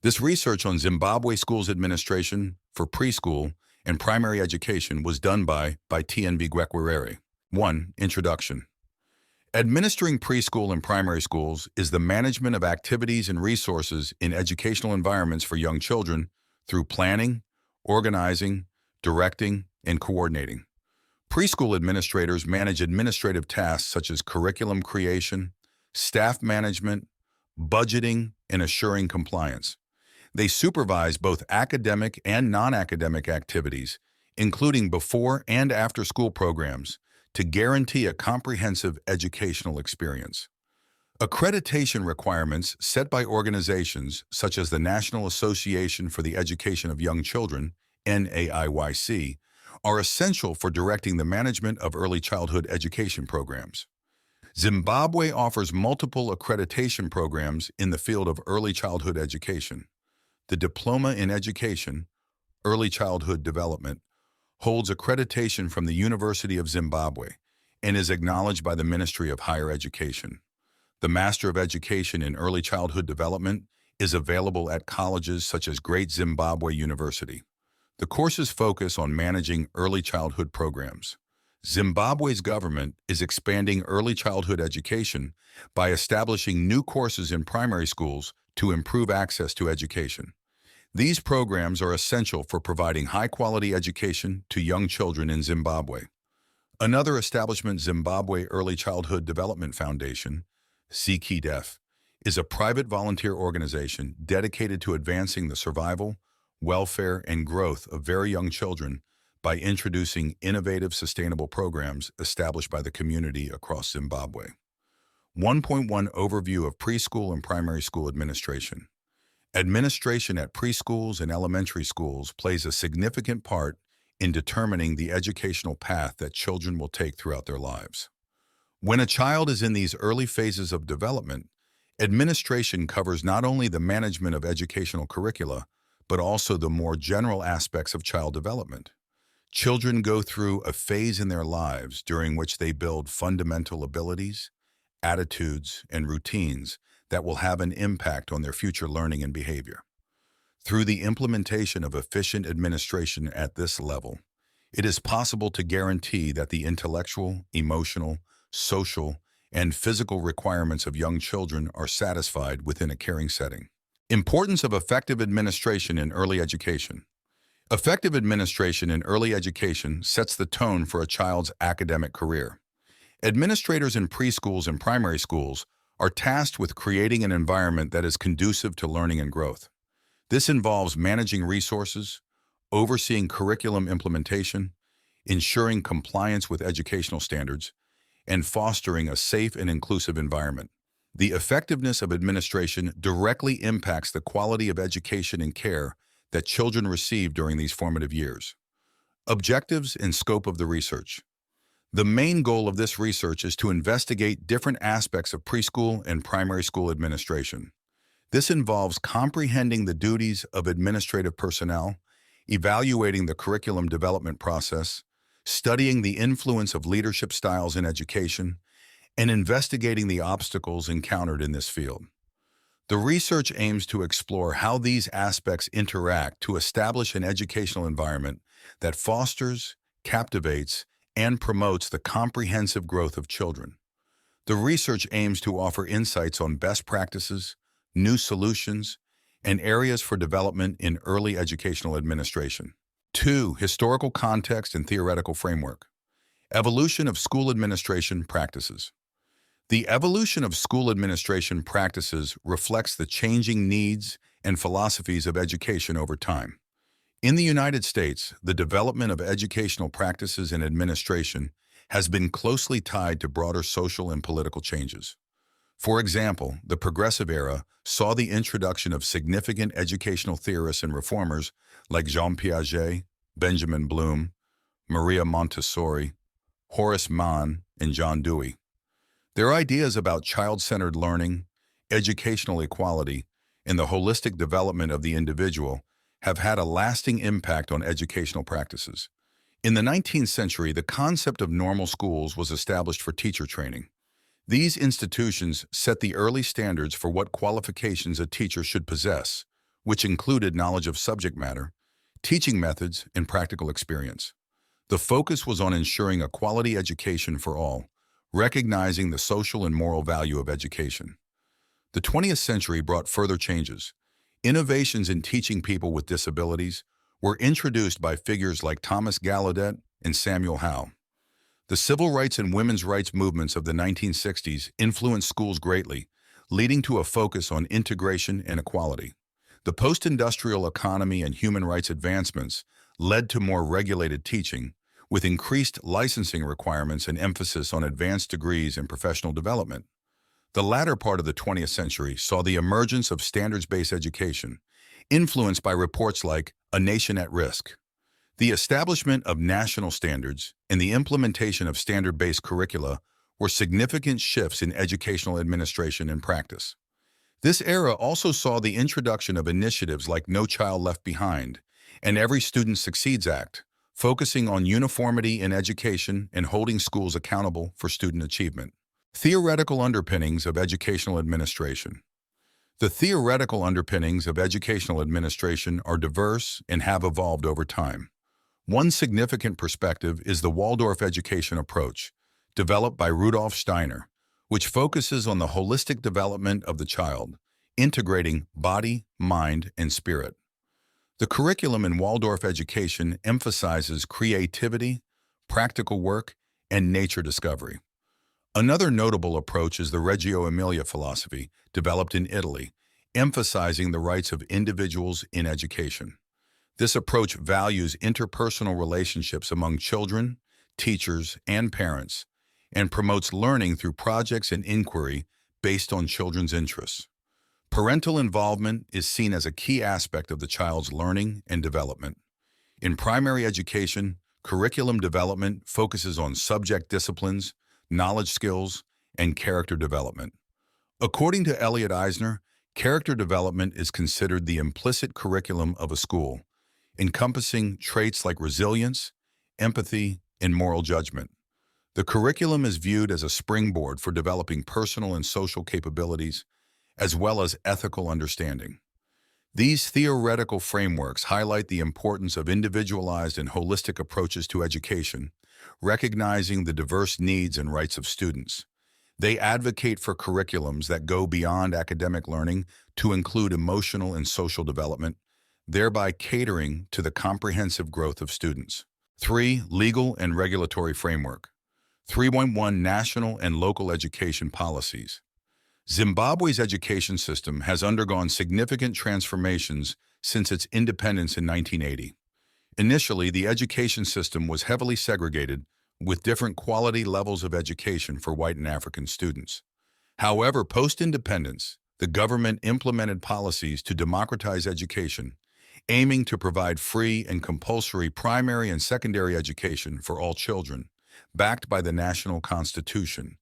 This research on Zimbabwe schools administration for preschool and primary education was done by TNB Gwekwerere. 1. Introduction. Administering preschool and primary schools is the management of activities and resources in educational environments for young children through planning, organizing, directing, and coordinating. Preschool administrators manage administrative tasks such as curriculum creation, staff management, budgeting, and assuring compliance. They supervise both academic and non-academic activities, including before and after school programs, to guarantee a comprehensive educational experience. Accreditation requirements set by organizations such as the National Association for the Education of Young Children, NAIYC, are essential for directing the management of early childhood education programs. Zimbabwe offers multiple accreditation programs in the field of early childhood education. The Diploma in Education, Early Childhood Development, holds accreditation from the University of Zimbabwe and is acknowledged by the Ministry of Higher Education. The Master of Education in Early Childhood Development is available at colleges such as Great Zimbabwe University. The courses focus on managing early childhood programs. Zimbabwe's government is expanding early childhood education by establishing new courses in primary schools to improve access to education. These programs are essential for providing high-quality education to young children in Zimbabwe. Another establishment, Zimbabwe Early Childhood Development Foundation, ZKDF, is a private volunteer organization dedicated to advancing the survival, welfare, and growth of very young children by introducing innovative, sustainable programs established by the community across Zimbabwe. 1.1 Overview of Preschool and Primary School Administration. Administration at preschools and elementary schools plays a significant part in determining the educational path that children will take throughout their lives. When a child is in these early phases of development, administration covers not only the management of educational curricula, but also the more general aspects of child development. Children go through a phase in their lives during which they build fundamental abilities, attitudes, and routines that will have an impact on their future learning and behavior. Through the implementation of efficient administration at this level, it is possible to guarantee that the intellectual, emotional, social, and physical requirements of young children are satisfied within a caring setting. Importance of effective administration in early education. Effective administration in early education sets the tone for a child's academic career. Administrators in preschools and primary schools are tasked with creating an environment that is conducive to learning and growth. This involves managing resources, overseeing curriculum implementation, ensuring compliance with educational standards, and fostering a safe and inclusive environment. The effectiveness of administration directly impacts the quality of education and care that children receive during these formative years. Objectives and scope of the research. The main goal of this research is to investigate different aspects of preschool and primary school administration. This involves comprehending the duties of administrative personnel, evaluating the curriculum development process, studying the influence of leadership styles in education, and investigating the obstacles encountered in this field. The research aims to explore how these aspects interact to establish an educational environment that fosters, captivates, and promotes the comprehensive growth of children. The research aims to offer insights on best practices, new solutions, and areas for development in early educational administration. 2. Historical context and theoretical framework. Evolution of school administration practices. The evolution of school administration practices reflects the changing needs and philosophies of education over time. In the United States, the development of educational practices and administration has been closely tied to broader social and political changes. For example, the Progressive Era saw the introduction of significant educational theorists and reformers like Jean Piaget, Benjamin Bloom, Maria Montessori, Horace Mann, and John Dewey. Their ideas about child-centered learning, educational equality, and the holistic development of the individual have had a lasting impact on educational practices. In the 19th century, the concept of normal schools was established for teacher training. These institutions set the early standards for what qualifications a teacher should possess, which included knowledge of subject matter, teaching methods, and practical experience. The focus was on ensuring a quality education for all, recognizing the social and moral value of education. The 20th century brought further changes. Innovations in teaching people with disabilities were introduced by figures like Thomas Gallaudet and Samuel Howe. The civil rights and women's rights movements of the 1960s influenced schools greatly, leading to a focus on integration and equality. The post-industrial economy and human rights advancements led to more regulated teaching, with increased licensing requirements and emphasis on advanced degrees and professional development. The latter part of the 20th century saw the emergence of standards-based education, influenced by reports like A Nation at Risk. The establishment of national standards and the implementation of standard-based curricula were significant shifts in educational administration and practice. This era also saw the introduction of initiatives like No Child Left Behind and Every Student Succeeds Act, focusing on uniformity in education and holding schools accountable for student achievement. Theoretical underpinnings of educational administration. The theoretical underpinnings of educational administration are diverse and have evolved over time. One significant perspective is the Waldorf education approach, developed by Rudolf Steiner, which focuses on the holistic development of the child, integrating body, mind, and spirit. The curriculum in Waldorf education emphasizes creativity, practical work, and nature discovery. Another notable approach is the Reggio Emilia philosophy, developed in Italy, emphasizing the rights of individuals in education. This approach values interpersonal relationships among children, teachers, and parents, and promotes learning through projects and inquiry based on children's interests. Parental involvement is seen as a key aspect of the child's learning and development. In primary education, curriculum development focuses on subject disciplines, knowledge skills, and character development. According to Elliot Eisner, character development is considered the implicit curriculum of a school, encompassing traits like resilience, empathy, and moral judgment. The curriculum is viewed as a springboard for developing personal and social capabilities, as well as ethical understanding. These theoretical frameworks highlight the importance of individualized and holistic approaches to education, recognizing the diverse needs and rights of students. They advocate for curriculums that go beyond academic learning to include emotional and social development, thereby catering to the comprehensive growth of students. 3. Legal and regulatory framework. 3.1 National and local education policies. Zimbabwe's education system has undergone significant transformations since its independence in 1980. Initially, the education system was heavily segregated, with different quality levels of education for white and African students. However, post-independence, the government implemented policies to democratize education, aiming to provide free and compulsory primary and secondary education for all children, backed by the national constitution,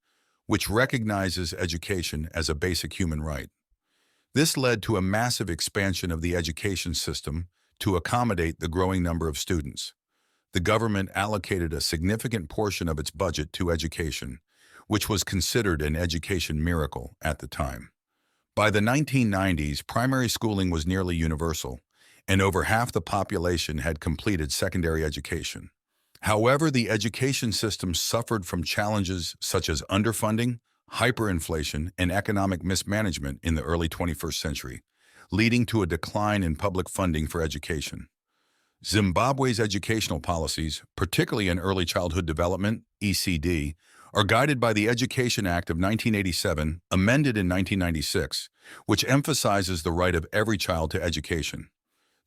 which recognizes education as a basic human right. This led to a massive expansion of the education system to accommodate the growing number of students. The government allocated a significant portion of its budget to education, which was considered an education miracle at the time. By the 1990s, primary schooling was nearly universal, and over half the population had completed secondary education. However, the education system suffered from challenges such as underfunding, hyperinflation, and economic mismanagement in the early 21st century, leading to a decline in public funding for education. Zimbabwe's educational policies, particularly in early childhood development, ECD, are guided by the Education Act of 1987, amended in 1996, which emphasizes the right of every child to education.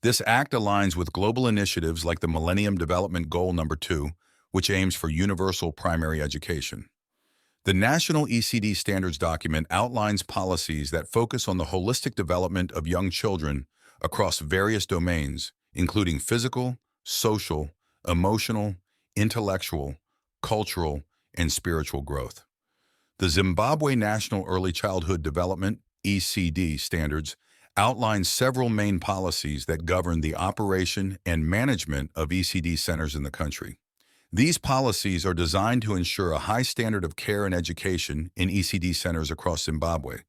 This act aligns with global initiatives like the Millennium Development Goal No. 2, which aims for universal primary education. The National ECD Standards document outlines policies that focus on the holistic development of young children across various domains, including physical, social, emotional, intellectual, cultural, and spiritual growth. The Zimbabwe National Early Childhood Development (ECD) standards outlines several main policies that govern the operation and management of ECD centers in the country. These policies are designed to ensure a high standard of care and education in ECD centers across Zimbabwe,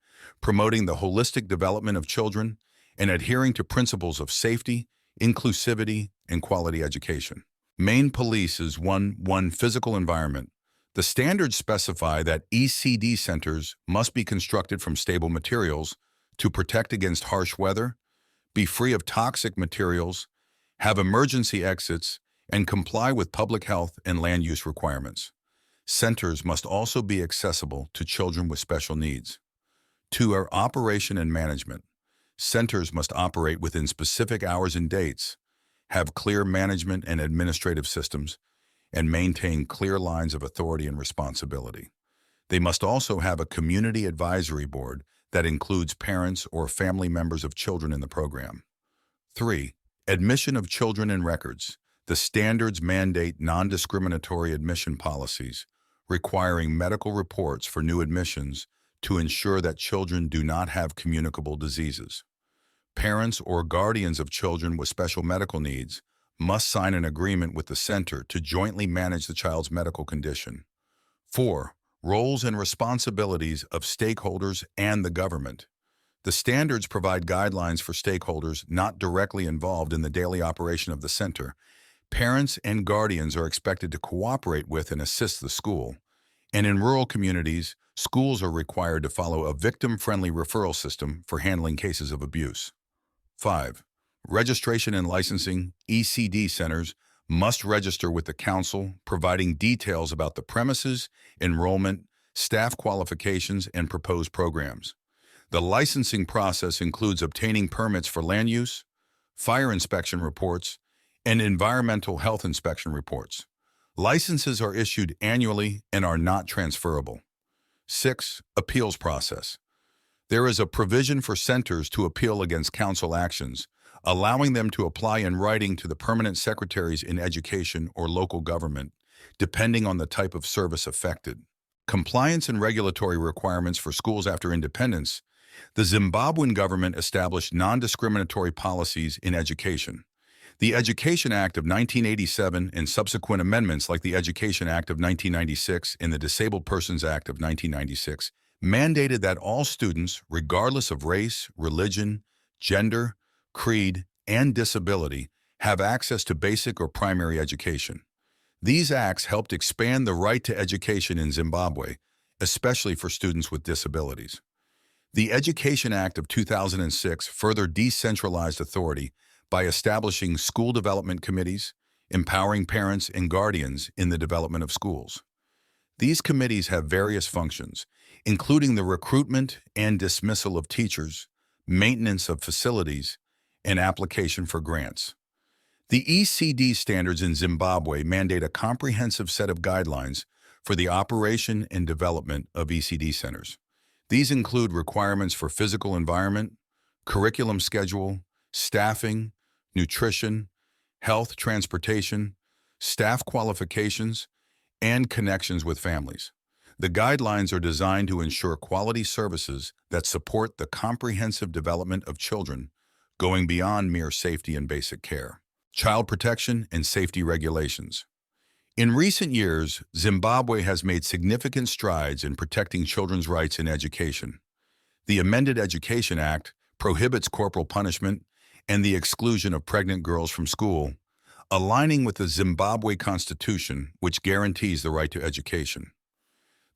promoting the holistic development of children and adhering to principles of safety, inclusivity, and quality education. Main police is 1. Physical environment. The standards specify that ECD centers must be constructed from stable materials to protect against harsh weather, be free of toxic materials, have emergency exits, and comply with public health and land use requirements. Centers must also be accessible to children with special needs. 2. Operation and management. Centers must operate within specific hours and dates, have clear management and administrative systems, and maintain clear lines of authority and responsibility. They must also have a community advisory board that includes parents or family members of children in the program. 3. Admission of children and records. The standards mandate non-discriminatory admission policies, requiring medical reports for new admissions to ensure that children do not have communicable diseases. Parents or guardians of children with special medical needs must sign an agreement with the center to jointly manage the child's medical condition. 4. Roles and responsibilities of stakeholders and the government. The standards provide guidelines for stakeholders not directly involved in the daily operation of the center. Parents and guardians are expected to cooperate with and assist the school. And in rural communities, schools are required to follow a victim-friendly referral system for handling cases of abuse. 5. Registration and licensing. ECD centers must register with the council, providing details about the premises, enrollment, staff qualifications, and proposed programs. The licensing process includes obtaining permits for land use, fire inspection reports, and environmental health inspection reports. Licenses are issued annually and are not transferable. 6. Appeals process. There is a provision for centers to appeal against council actions, allowing them to apply in writing to the permanent secretaries in education or local government, depending on the type of service affected. Compliance and regulatory requirements for schools after independence. The Zimbabwean government established non-discriminatory policies in education. The Education Act of 1987 and subsequent amendments like the Education Act of 1996 and the Disabled Persons Act of 1996 mandated that all students, regardless of race, religion, gender, creed, and disability, have access to basic or primary education. These acts helped expand the right to education in Zimbabwe, especially for students with disabilities. The Education Act of 2006 further decentralized authority by establishing school development committees, empowering parents and guardians in the development of schools. These committees have various functions, including the recruitment and dismissal of teachers, maintenance of facilities, and application for grants. The ECD standards in Zimbabwe mandate a comprehensive set of guidelines for the operation and development of ECD centers. These include requirements for physical environment, curriculum schedule, staffing, nutrition, health, transportation, staff qualifications, and connections with families. The guidelines are designed to ensure quality services that support the comprehensive development of children, going beyond mere safety and basic care. Child protection and safety regulations. In recent years, Zimbabwe has made significant strides in protecting children's rights in education. The amended Education Act prohibits corporal punishment and the exclusion of pregnant girls from school, aligning with the Zimbabwe Constitution, which guarantees the right to education.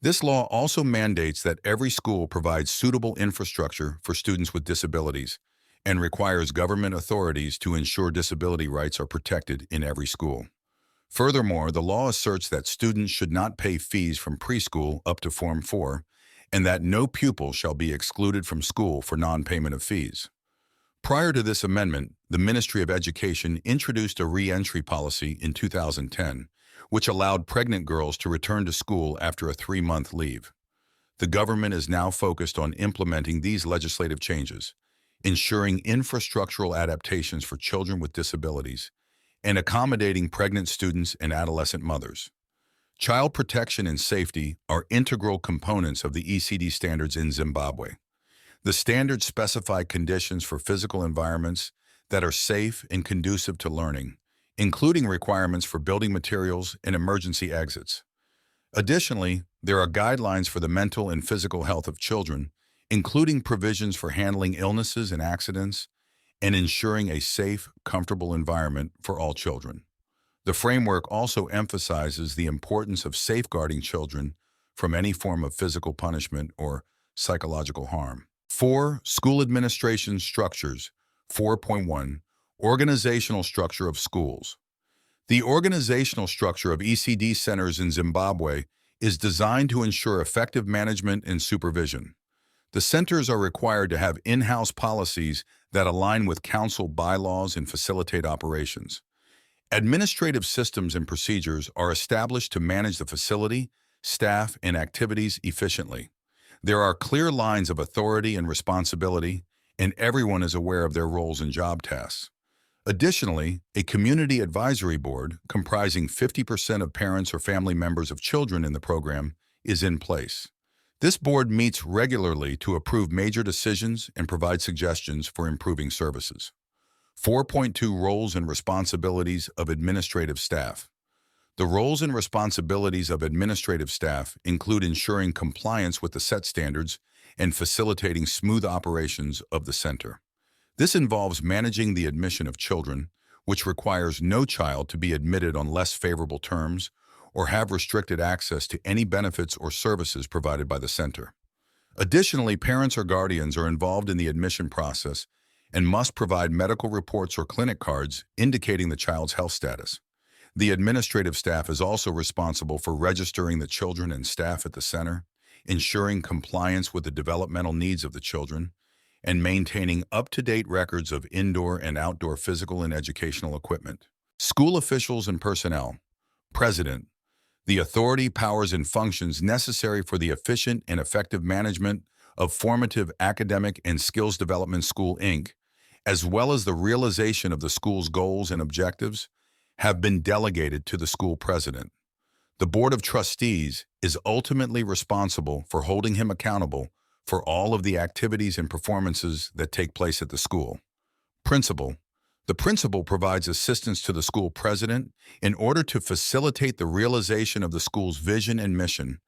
This law also mandates that every school provides suitable infrastructure for students with disabilities and requires government authorities to ensure disability rights are protected in every school. Furthermore, the law asserts that students should not pay fees from preschool up to Form 4 and that no pupil shall be excluded from school for non-payment of fees. Prior to this amendment, the Ministry of Education introduced a re-entry policy in 2010, which allowed pregnant girls to return to school after a 3-month leave. The government is now focused on implementing these legislative changes, ensuring infrastructural adaptations for children with disabilities, and accommodating pregnant students and adolescent mothers. Child protection and safety are integral components of the ECD standards in Zimbabwe. The standards specify conditions for physical environments that are safe and conducive to learning, including requirements for building materials and emergency exits. Additionally, there are guidelines for the mental and physical health of children, including provisions for handling illnesses and accidents, and ensuring a safe, comfortable environment for all children. The framework also emphasizes the importance of safeguarding children from any form of physical punishment or psychological harm. 4. School administration structures. 4.1. Organizational structure of schools. The organizational structure of ECD centers in Zimbabwe is designed to ensure effective management and supervision. The centers are required to have in-house policies that align with council bylaws and facilitate operations. Administrative systems and procedures are established to manage the facility, staff, and activities efficiently. There are clear lines of authority and responsibility, and everyone is aware of their roles and job tasks. Additionally, a community advisory board, comprising 50% of parents or family members of children in the program, is in place. This board meets regularly to approve major decisions and provide suggestions for improving services. 4.2 Roles and responsibilities of administrative staff. The roles and responsibilities of administrative staff include ensuring compliance with the set standards and facilitating smooth operations of the center. This involves managing the admission of children, which requires no child to be admitted on less favorable terms or have restricted access to any benefits or services provided by the center. Additionally, parents or guardians are involved in the admission process and must provide medical reports or clinic cards indicating the child's health status. The administrative staff is also responsible for registering the children and staff at the center, ensuring compliance with the developmental needs of the children, and maintaining up-to-date records of indoor and outdoor physical and educational equipment. School officials and personnel. President. The authority, powers, and functions necessary for the efficient and effective management of formative academic and skills development school, Inc., as well as the realization of the school's goals and objectives, have been delegated to the school president. The Board of Trustees is ultimately responsible for holding him accountable for all of the activities and performances that take place at the school. Principal. The principal provides assistance to the school president in order to facilitate the realization of the school's vision and mission,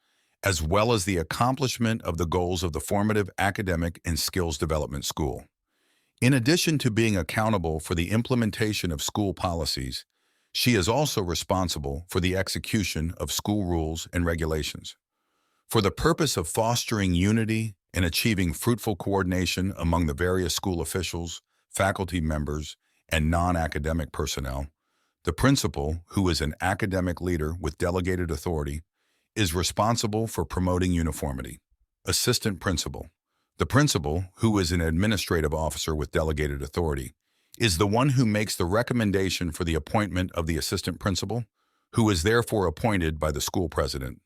as well as the accomplishment of the goals of the formative academic and skills development school. In addition to being accountable for the implementation of school policies, she is also responsible for the execution of school rules and regulations. For the purpose of fostering unity and achieving fruitful coordination among the various school officials, faculty members, and non-academic personnel, the principal, who is an academic leader with delegated authority, is responsible for promoting uniformity. Assistant principal. The principal, who is an administrative officer with delegated authority, is the one who makes the recommendation for the appointment of the assistant principal, who is therefore appointed by the school president.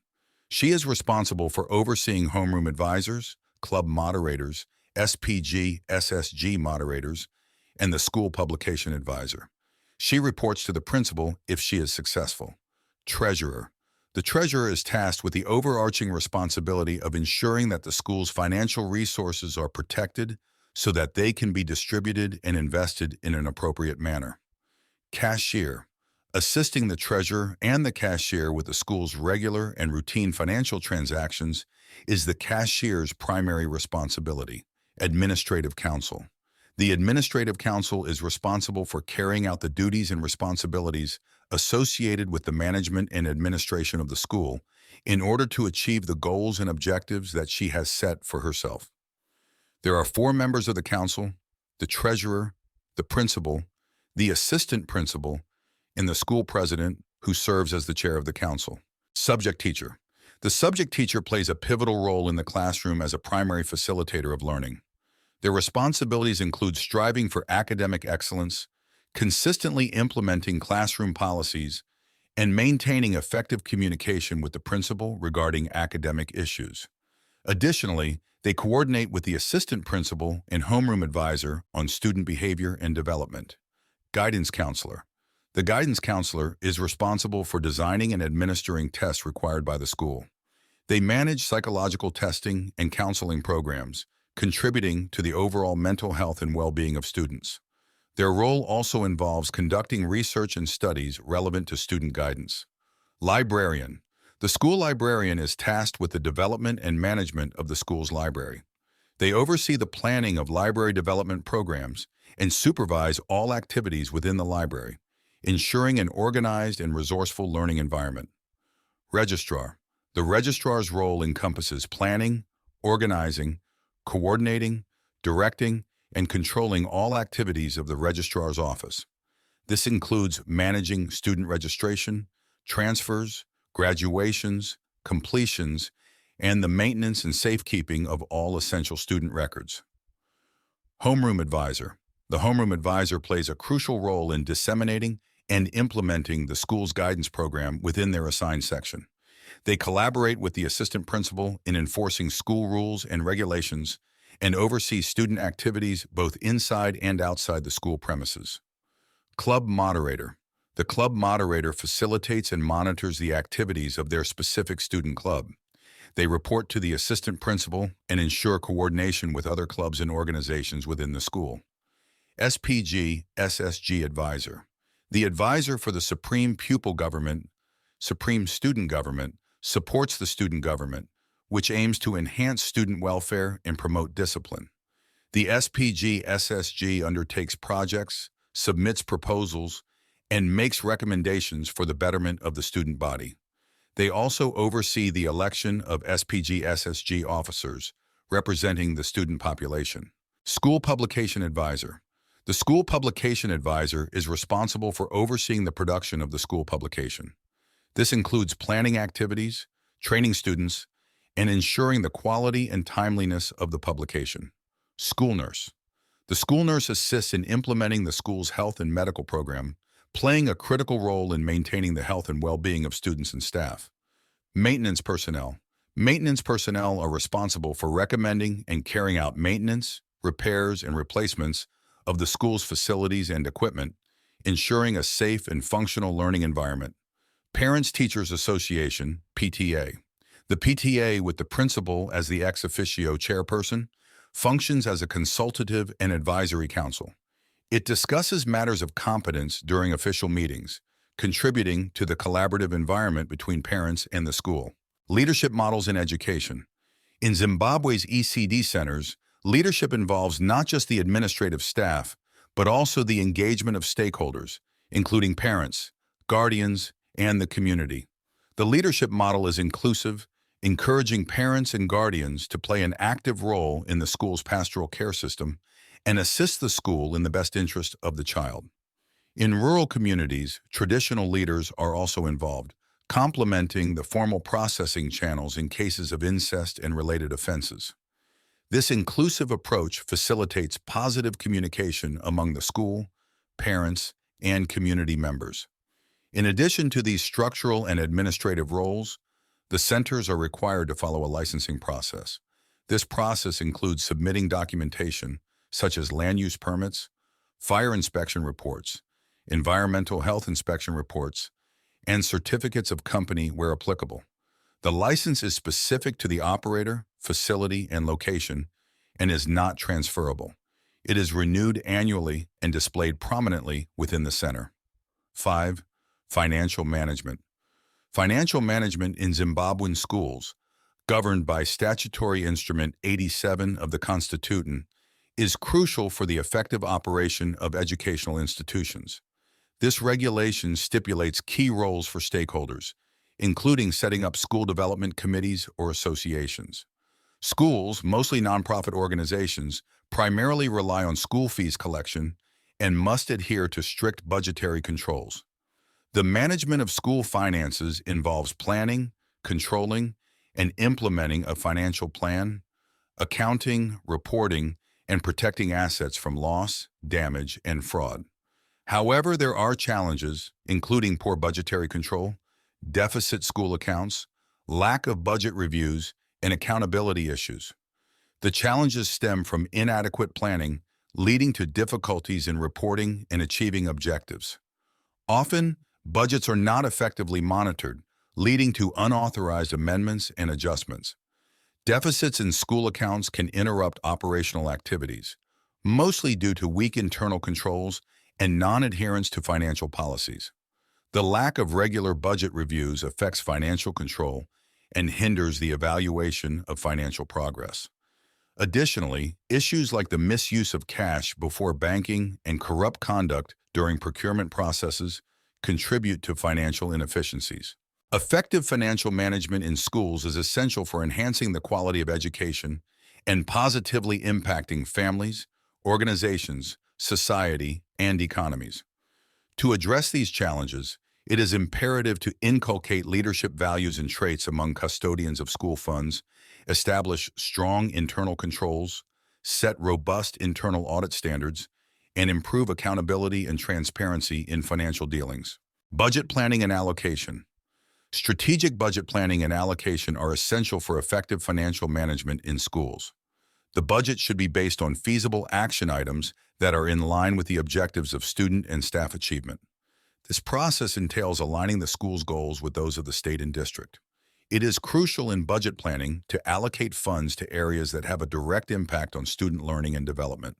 She is responsible for overseeing homeroom advisors, club moderators, SPG, SSG moderators, and the school publication advisor. She reports to the principal if she is successful. Treasurer. The treasurer is tasked with the overarching responsibility of ensuring that the school's financial resources are protected so that they can be distributed and invested in an appropriate manner. Cashier. Assisting the treasurer and the cashier with the school's regular and routine financial transactions is the cashier's primary responsibility. Administrative counsel. The administrative counsel is responsible for carrying out the duties and responsibilities associated with the management and administration of the school in order to achieve the goals and objectives that she has set for herself. There are 4 members of the council: the treasurer, the principal, the assistant principal, and the school president, who serves as the chair of the council. Subject teacher. The subject teacher plays a pivotal role in the classroom as a primary facilitator of learning. Their responsibilities include striving for academic excellence, consistently implementing classroom policies, and maintaining effective communication with the principal regarding academic issues. Additionally, they coordinate with the assistant principal and homeroom advisor on student behavior and development. Guidance counselor. The guidance counselor is responsible for designing and administering tests required by the school. They manage psychological testing and counseling programs, contributing to the overall mental health and well-being of students. Their role also involves conducting research and studies relevant to student guidance. Librarian. The school librarian is tasked with the development and management of the school's library. They oversee the planning of library development programs and supervise all activities within the library, ensuring an organized and resourceful learning environment. Registrar. The registrar's role encompasses planning, organizing, coordinating, directing, and controlling all activities of the registrar's office. This includes managing student registration, transfers, graduations, completions, and the maintenance and safekeeping of all essential student records. Homeroom Advisor. The Homeroom Advisor plays a crucial role in disseminating and implementing the school's guidance program within their assigned section. They collaborate with the assistant principal in enforcing school rules and regulations and oversee student activities both inside and outside the school premises. Club Moderator. The club moderator facilitates and monitors the activities of their specific student club. They report to the assistant principal and ensure coordination with other clubs and organizations within the school. SPG, SSG Advisor. The advisor for the Supreme Pupil Government, Supreme Student Government, supports the student government, which aims to enhance student welfare and promote discipline. The SPG-SSG undertakes projects, submits proposals, and makes recommendations for the betterment of the student body. They also oversee the election of SPG-SSG officers representing the student population. School Publication Advisor. The School Publication Advisor is responsible for overseeing the production of the school publication. This includes planning activities, training students, and ensuring the quality and timeliness of the publication. School Nurse. The school nurse assists in implementing the school's health and medical program, playing a critical role in maintaining the health and well-being of students and staff. Maintenance Personnel. Maintenance personnel are responsible for recommending and carrying out maintenance, repairs, and replacements of the school's facilities and equipment, ensuring a safe and functional learning environment. Parents-Teachers Association, PTA. The PTA, with the principal as the ex officio chairperson, functions as a consultative and advisory council. It discusses matters of competence during official meetings, contributing to the collaborative environment between parents and the school. Leadership Models in Education. In Zimbabwe's ECD centers, leadership involves not just the administrative staff, but also the engagement of stakeholders, including parents, guardians, and the community. The leadership model is inclusive, encouraging parents and guardians to play an active role in the school's pastoral care system and assist the school in the best interest of the child. In rural communities, traditional leaders are also involved, complementing the formal processing channels in cases of incest and related offenses. This inclusive approach facilitates positive communication among the school, parents, and community members. In addition to these structural and administrative roles, the centers are required to follow a licensing process. This process includes submitting documentation, such as land use permits, fire inspection reports, environmental health inspection reports, and certificates of company where applicable. The license is specific to the operator, facility, and location, and is not transferable. It is renewed annually and displayed prominently within the center. 5. Financial management. Financial management in Zimbabwean schools, governed by Statutory Instrument 87 of the Constitution, is crucial for the effective operation of educational institutions. This regulation stipulates key roles for stakeholders, including setting up school development committees or associations. Schools, mostly nonprofit organizations, primarily rely on school fees collection and must adhere to strict budgetary controls. The management of school finances involves planning, controlling, and implementing a financial plan, accounting, reporting, and protecting assets from loss, damage, and fraud. However, there are challenges, including poor budgetary control, deficit school accounts, lack of budget reviews, and accountability issues. The challenges stem from inadequate planning, leading to difficulties in reporting and achieving objectives. Often, budgets are not effectively monitored, leading to unauthorized amendments and adjustments. Deficits in school accounts can interrupt operational activities, mostly due to weak internal controls and non-adherence to financial policies. The lack of regular budget reviews affects financial control and hinders the evaluation of financial progress. Additionally, issues like the misuse of cash before banking and corrupt conduct during procurement processes contribute to financial inefficiencies. Effective financial management in schools is essential for enhancing the quality of education and positively impacting families, organizations, society, and economies. To address these challenges, it is imperative to inculcate leadership values and traits among custodians of school funds, establish strong internal controls, set robust internal audit standards, and improve accountability and transparency in financial dealings. Budget planning and allocation. Strategic budget planning and allocation are essential for effective financial management in schools. The budget should be based on feasible action items that are in line with the objectives of student and staff achievement. This process entails aligning the school's goals with those of the state and district. It is crucial in budget planning to allocate funds to areas that have a direct impact on student learning and development.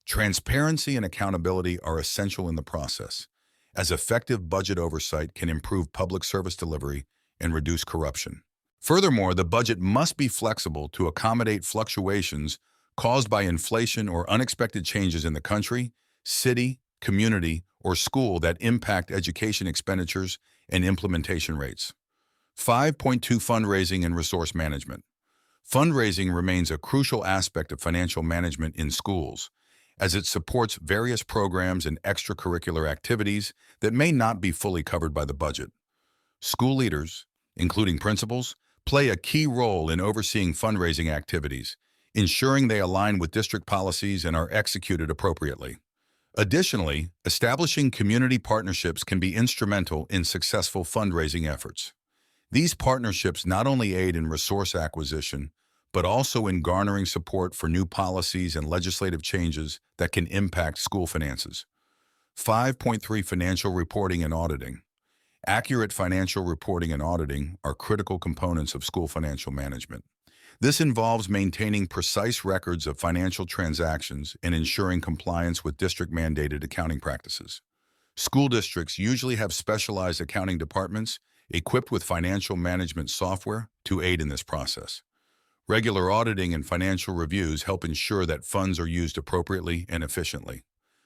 Transparency and accountability are essential in the process, as effective budget oversight can improve public service delivery and reduce corruption. Furthermore, the budget must be flexible to accommodate fluctuations caused by inflation or unexpected changes in the country, city, community, or school that impact education expenditures and implementation rates. 5.2 Fundraising and resource management. Fundraising remains a crucial aspect of financial management in schools, as it supports various programs and extracurricular activities that may not be fully covered by the budget. School leaders, including principals, play a key role in overseeing fundraising activities, ensuring they align with district policies and are executed appropriately. Additionally, establishing community partnerships can be instrumental in successful fundraising efforts. These partnerships not only aid in resource acquisition, but also in garnering support for new policies and legislative changes that can impact school finances. 5.3 Financial reporting and auditing. Accurate financial reporting and auditing are critical components of school financial management. This involves maintaining precise records of financial transactions and ensuring compliance with district-mandated accounting practices. School districts usually have specialized accounting departments equipped with financial management software to aid in this process. Regular auditing and financial reviews help ensure that funds are used appropriately and efficiently.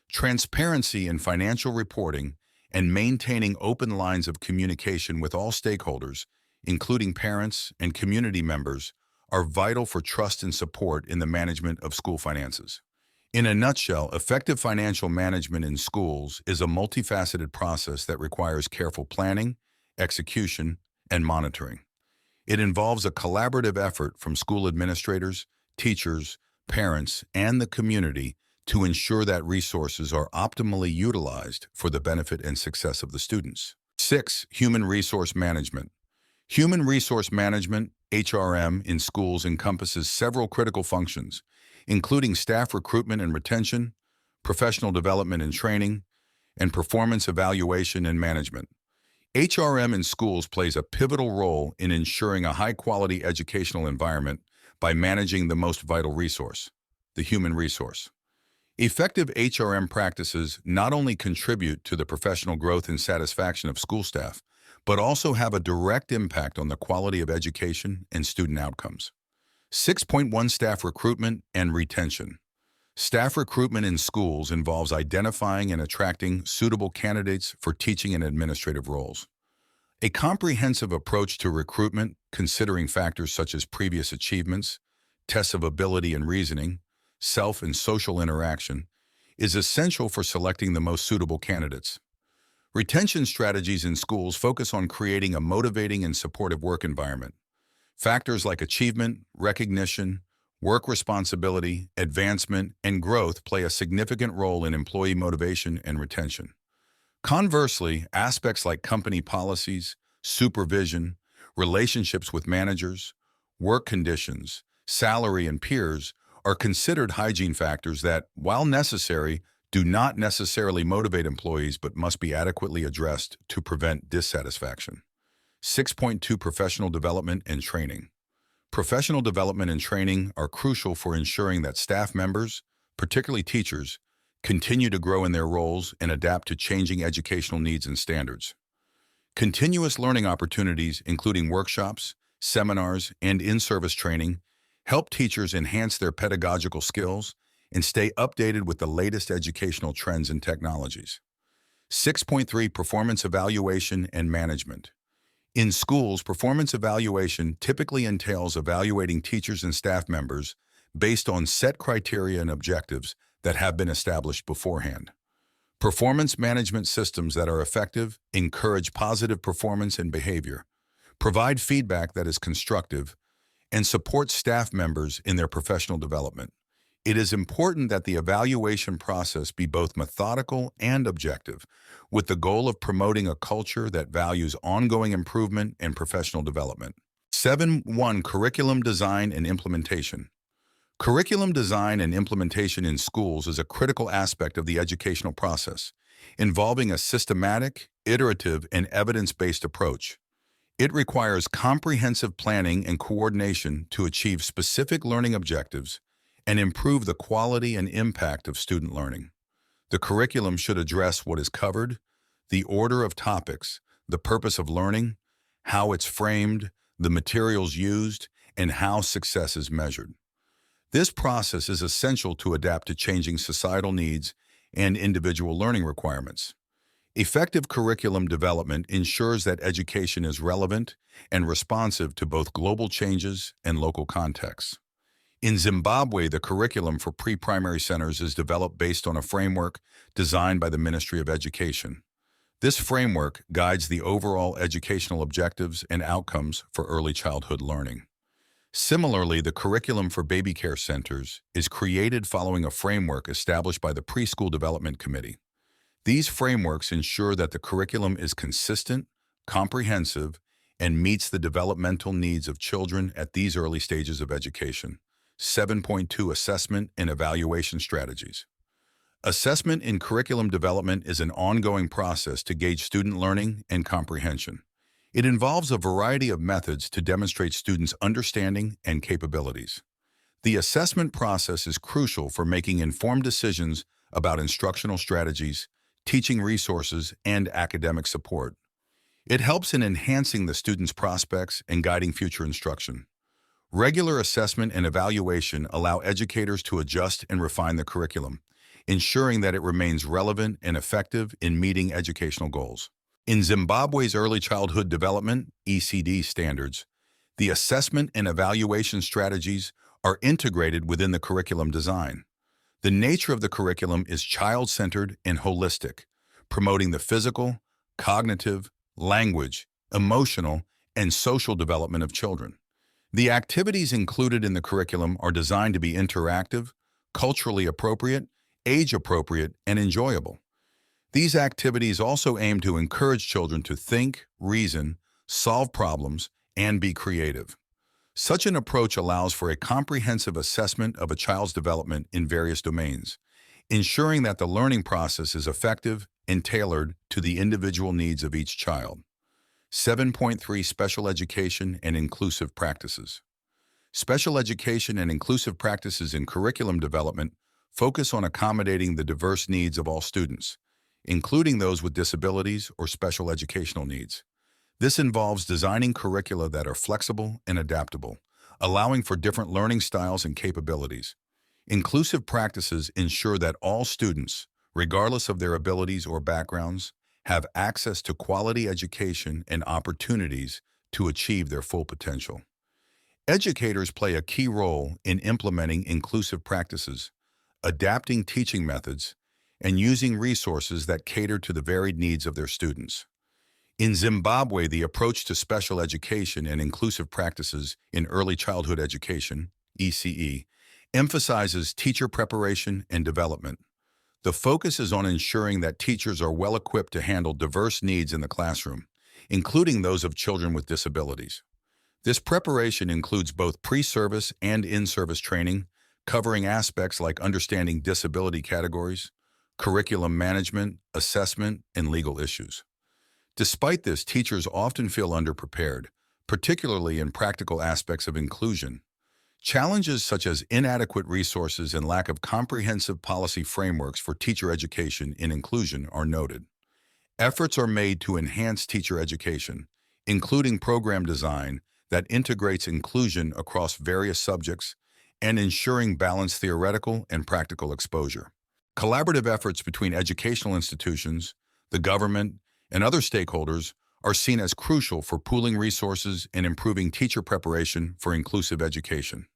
Transparency in financial reporting and maintaining open lines of communication with all stakeholders, including parents and community members, are vital for trust and support in the management of school finances. In a nutshell, effective financial management in schools is a multifaceted process that requires careful planning, execution, and monitoring. It involves a collaborative effort from school administrators, teachers, parents, and the community to ensure that resources are optimally utilized for the benefit and success of the students. 6. Human resource management. Human resource management, HRM, in schools encompasses several critical functions, including staff recruitment and retention, professional development and training, and performance evaluation and management. HRM in schools plays a pivotal role in ensuring a high-quality educational environment by managing the most vital resource, the human resource. Effective HRM practices not only contribute to the professional growth and satisfaction of school staff, but also have a direct impact on the quality of education and student outcomes. 6.1 Staff recruitment and retention. Staff recruitment in schools involves identifying and attracting suitable candidates for teaching and administrative roles. A comprehensive approach to recruitment, considering factors such as previous achievements, tests of ability and reasoning, self and social interaction, is essential for selecting the most suitable candidates. Retention strategies in schools focus on creating a motivating and supportive work environment. Factors like achievement, recognition, work responsibility, advancement, and growth play a significant role in employee motivation and retention. Conversely, aspects like company policies, supervision, relationships with managers, work conditions, salary, and peers are considered hygiene factors that, while necessary, do not necessarily motivate employees but must be adequately addressed to prevent dissatisfaction. 6.2 Professional development and training. Professional development and training are crucial for ensuring that staff members, particularly teachers, continue to grow in their roles and adapt to changing educational needs and standards. Continuous learning opportunities, including workshops, seminars, and in-service training, help teachers enhance their pedagogical skills, and stay updated with the latest educational trends and technologies. 6.3 Performance Evaluation and Management. In schools, performance evaluation typically entails evaluating teachers and staff members based on set criteria and objectives that have been established beforehand. Performance management systems that are effective encourage positive performance and behavior, provide feedback that is constructive, and support staff members in their professional development. It is important that the evaluation process be both methodical and objective, with the goal of promoting a culture that values ongoing improvement and professional development. 7.1 Curriculum Design and Implementation. Curriculum design and implementation in schools is a critical aspect of the educational process, involving a systematic, iterative, and evidence-based approach. It requires comprehensive planning and coordination to achieve specific learning objectives and improve the quality and impact of student learning. The curriculum should address what is covered, the order of topics, the purpose of learning, how it's framed, the materials used, and how success is measured. This process is essential to adapt to changing societal needs and individual learning requirements. Effective curriculum development ensures that education is relevant and responsive to both global changes and local contexts. In Zimbabwe, the curriculum for pre-primary centers is developed based on a framework designed by the Ministry of Education. This framework guides the overall educational objectives and outcomes for early childhood learning. Similarly, the curriculum for baby care centers is created following a framework established by the Preschool Development Committee. These frameworks ensure that the curriculum is consistent, comprehensive, and meets the developmental needs of children at these early stages of education. 7.2 Assessment and Evaluation Strategies. Assessment in curriculum development is an ongoing process to gauge student learning and comprehension. It involves a variety of methods to demonstrate students' understanding and capabilities. The assessment process is crucial for making informed decisions about instructional strategies, teaching resources, and academic support. It helps in enhancing the student's prospects and guiding future instruction. Regular assessment and evaluation allow educators to adjust and refine the curriculum, ensuring that it remains relevant and effective in meeting educational goals. In Zimbabwe's Early Childhood Development (ECD) standards, the assessment and evaluation strategies are integrated within the curriculum design. The nature of the curriculum is child-centered and holistic, promoting the physical, cognitive, language, emotional, and social development of children. The activities included in the curriculum are designed to be interactive, culturally appropriate, age-appropriate, and enjoyable. These activities also aim to encourage children to think, reason, solve problems, and be creative. Such an approach allows for a comprehensive assessment of a child's development in various domains, ensuring that the learning process is effective and tailored to the individual needs of each child. 7.3 Special Education and Inclusive Practices. Special education and inclusive practices in curriculum development focus on accommodating the diverse needs of all students, including those with disabilities or special educational needs. This involves designing curricula that are flexible and adaptable, allowing for different learning styles and capabilities. Inclusive practices ensure that all students, regardless of their abilities or backgrounds, have access to quality education and opportunities to achieve their full potential. Educators play a key role in implementing inclusive practices, adapting teaching methods, and using resources that cater to the varied needs of their students. In Zimbabwe, the approach to special education and inclusive practices in early childhood education, ECE, emphasizes teacher preparation and development. The focus is on ensuring that teachers are well equipped to handle diverse needs in the classroom, including those of children with disabilities. This preparation includes both pre-service and in-service training, covering aspects like understanding disability categories, curriculum management, assessment, and legal issues. Despite this, teachers often feel underprepared, particularly in practical aspects of inclusion. Challenges such as inadequate resources and lack of comprehensive policy frameworks for teacher education in inclusion are noted. Efforts are made to enhance teacher education, including program design that integrates inclusion across various subjects and ensuring balanced theoretical and practical exposure. Collaborative efforts between educational institutions, the government, and other stakeholders are seen as crucial for pooling resources and improving teacher preparation for inclusive education.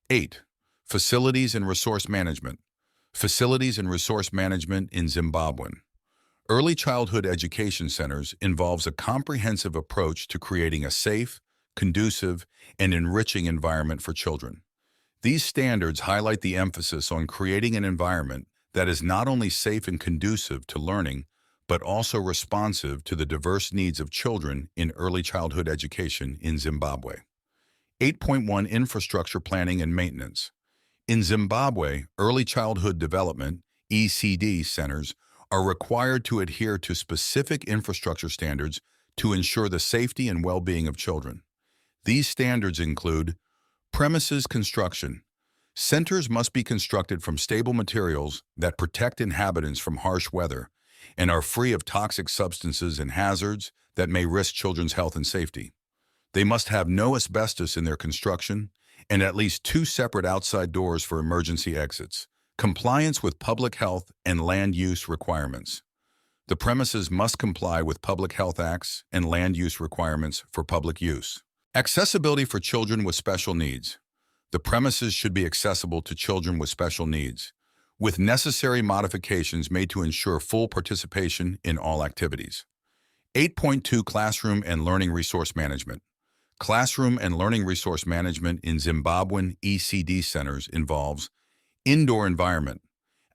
8. Facilities and resource management. Facilities and resource management in Zimbabwe. Early childhood education centers involves a comprehensive approach to creating a safe, conducive, and enriching environment for children. These standards highlight the emphasis on creating an environment that is not only safe and conducive to learning, but also responsive to the diverse needs of children in early childhood education in Zimbabwe. 8.1 Infrastructure Planning and Maintenance. In Zimbabwe, early childhood development (ECD) centers are required to adhere to specific infrastructure standards to ensure the safety and well-being of children. These standards include premises construction. Centers must be constructed from stable materials that protect inhabitants from harsh weather and are free of toxic substances and hazards that may risk children's health and safety. They must have no asbestos in their construction and at least 2 separate outside doors for emergency exits. Compliance with public health and land use requirements. The premises must comply with public health acts and land use requirements for public use. Accessibility for children with special needs. The premises should be accessible to children with special needs, with necessary modifications made to ensure full participation in all activities. 8.2 Classroom and Learning Resource Management. Classroom and learning resource management in Zimbabwean ECD centers involves indoor environment,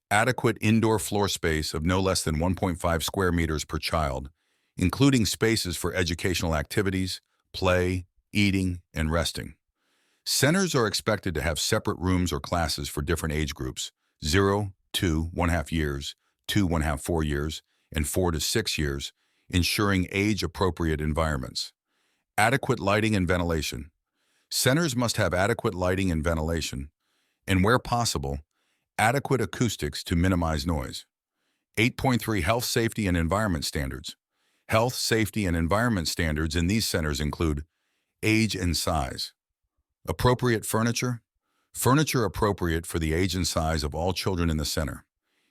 adequate indoor floor space of no less than 1.5 square meters per child, including spaces for educational activities, play, eating, and resting. Centers are expected to have separate rooms or classes for different age groups, 0 to 1.5 years, 2 1/2 4 years, and 4 to 6 years, ensuring age-appropriate environments. Adequate lighting and ventilation. Centers must have adequate lighting and ventilation, and where possible, adequate acoustics to minimize noise. 8.3 Health, Safety, and Environment Standards. Health, safety, and environment standards in these centers include age and size. Appropriate furniture. Furniture appropriate for the age and size of all children in the center.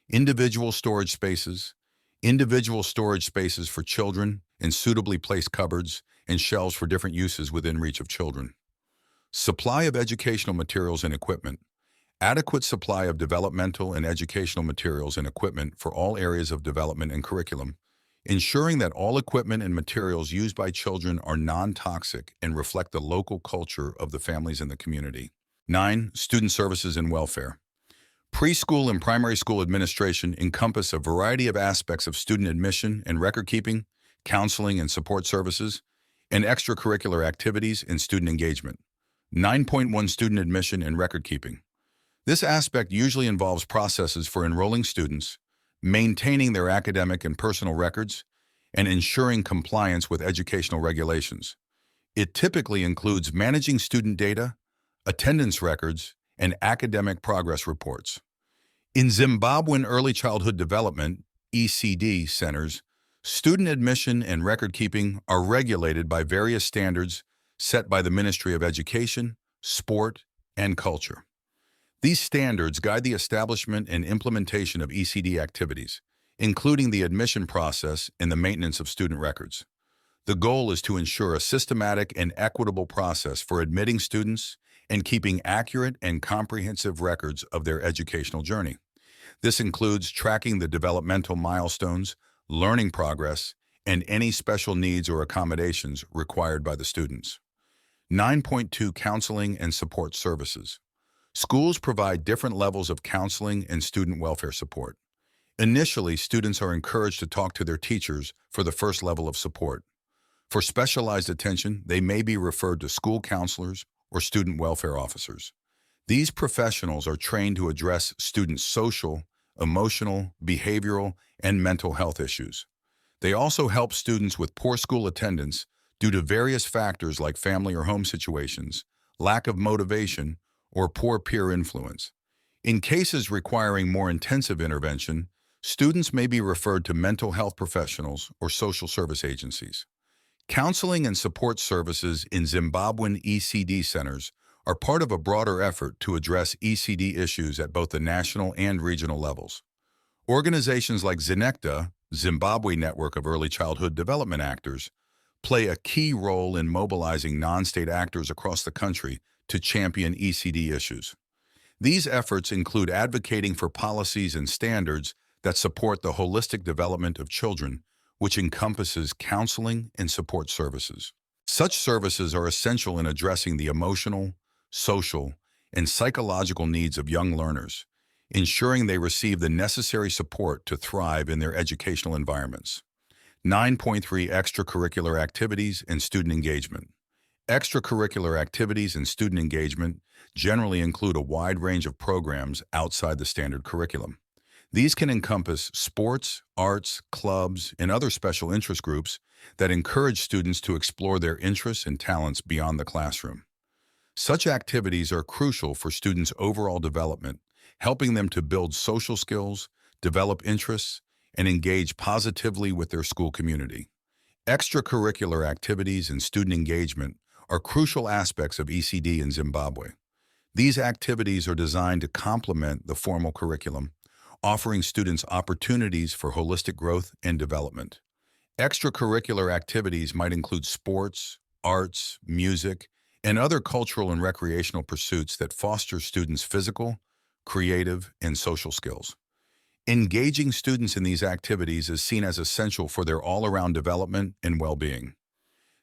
Individual storage spaces. Individual storage spaces for children and suitably placed cupboards and shelves for different uses within reach of children. Supply of educational materials and equipment. Adequate supply of developmental and educational materials and equipment for all areas of development and curriculum, ensuring that all equipment and materials used by children are non-toxic and reflect the local culture of the families in the community. 9. Student services and welfare. Preschool and primary school administration encompass a variety of aspects of student admission and record keeping, counseling and support services, and extracurricular activities and student engagement. 9.1 Student admission and record keeping. This aspect usually involves processes for enrolling students, maintaining their academic and personal records, and ensuring compliance with educational regulations. It typically includes managing student data, attendance records, and academic progress reports. In Zimbabwean early childhood development (ECD) centers, student admission and record keeping are regulated by various standards set by the Ministry of Education, Sport, and Culture. These standards guide the establishment and implementation of ECD activities, including the admission process and the maintenance of student records. The goal is to ensure a systematic and equitable process for admitting students and keeping accurate and comprehensive records of their educational journey. This includes tracking the developmental milestones, learning progress, and any special needs or accommodations required by the students. 9.2 Counseling and Support Services. Schools provide different levels of counseling and student welfare support. Initially, students are encouraged to talk to their teachers for the first level of support. For specialized attention, they may be referred to school counselors or student welfare officers. These professionals are trained to address students' social, emotional, behavioral, and mental health issues. They also help students with poor school attendance due to various factors like family or home situations, lack of motivation, or poor peer influence. In cases requiring more intensive intervention, students may be referred to mental health professionals or social service agencies. Counseling and support services in Zimbabwean ECD centers are part of a broader effort to address ECD issues at both the national and regional levels. Organizations like Zinecta, Zimbabwe Network of Early Childhood Development Actors, play a key role in mobilizing non-state actors across the country to champion ECD issues. These efforts include advocating for policies and standards that support the holistic development of children, which encompasses counseling and support services. Such services are essential in addressing the emotional, social, and psychological needs of young learners, ensuring they receive the necessary support to thrive in their educational environments. 9.3 Extracurricular activities and student engagement. Extracurricular activities and student engagement generally include a wide range of programs outside the standard curriculum. These can encompass sports, arts, clubs, and other special interest groups that encourage students to explore their interests and talents beyond the classroom. Such activities are crucial for students' overall development, helping them to build social skills, develop interests, and engage positively with their school community. Extracurricular activities and student engagement are crucial aspects of ECD in Zimbabwe. These activities are designed to complement the formal curriculum, offering students opportunities for holistic growth and development. Extracurricular activities might include sports, arts, music, and other cultural and recreational pursuits that foster students' physical, creative, and social skills. Engaging students in these activities is seen as essential for their all-around development and well-being.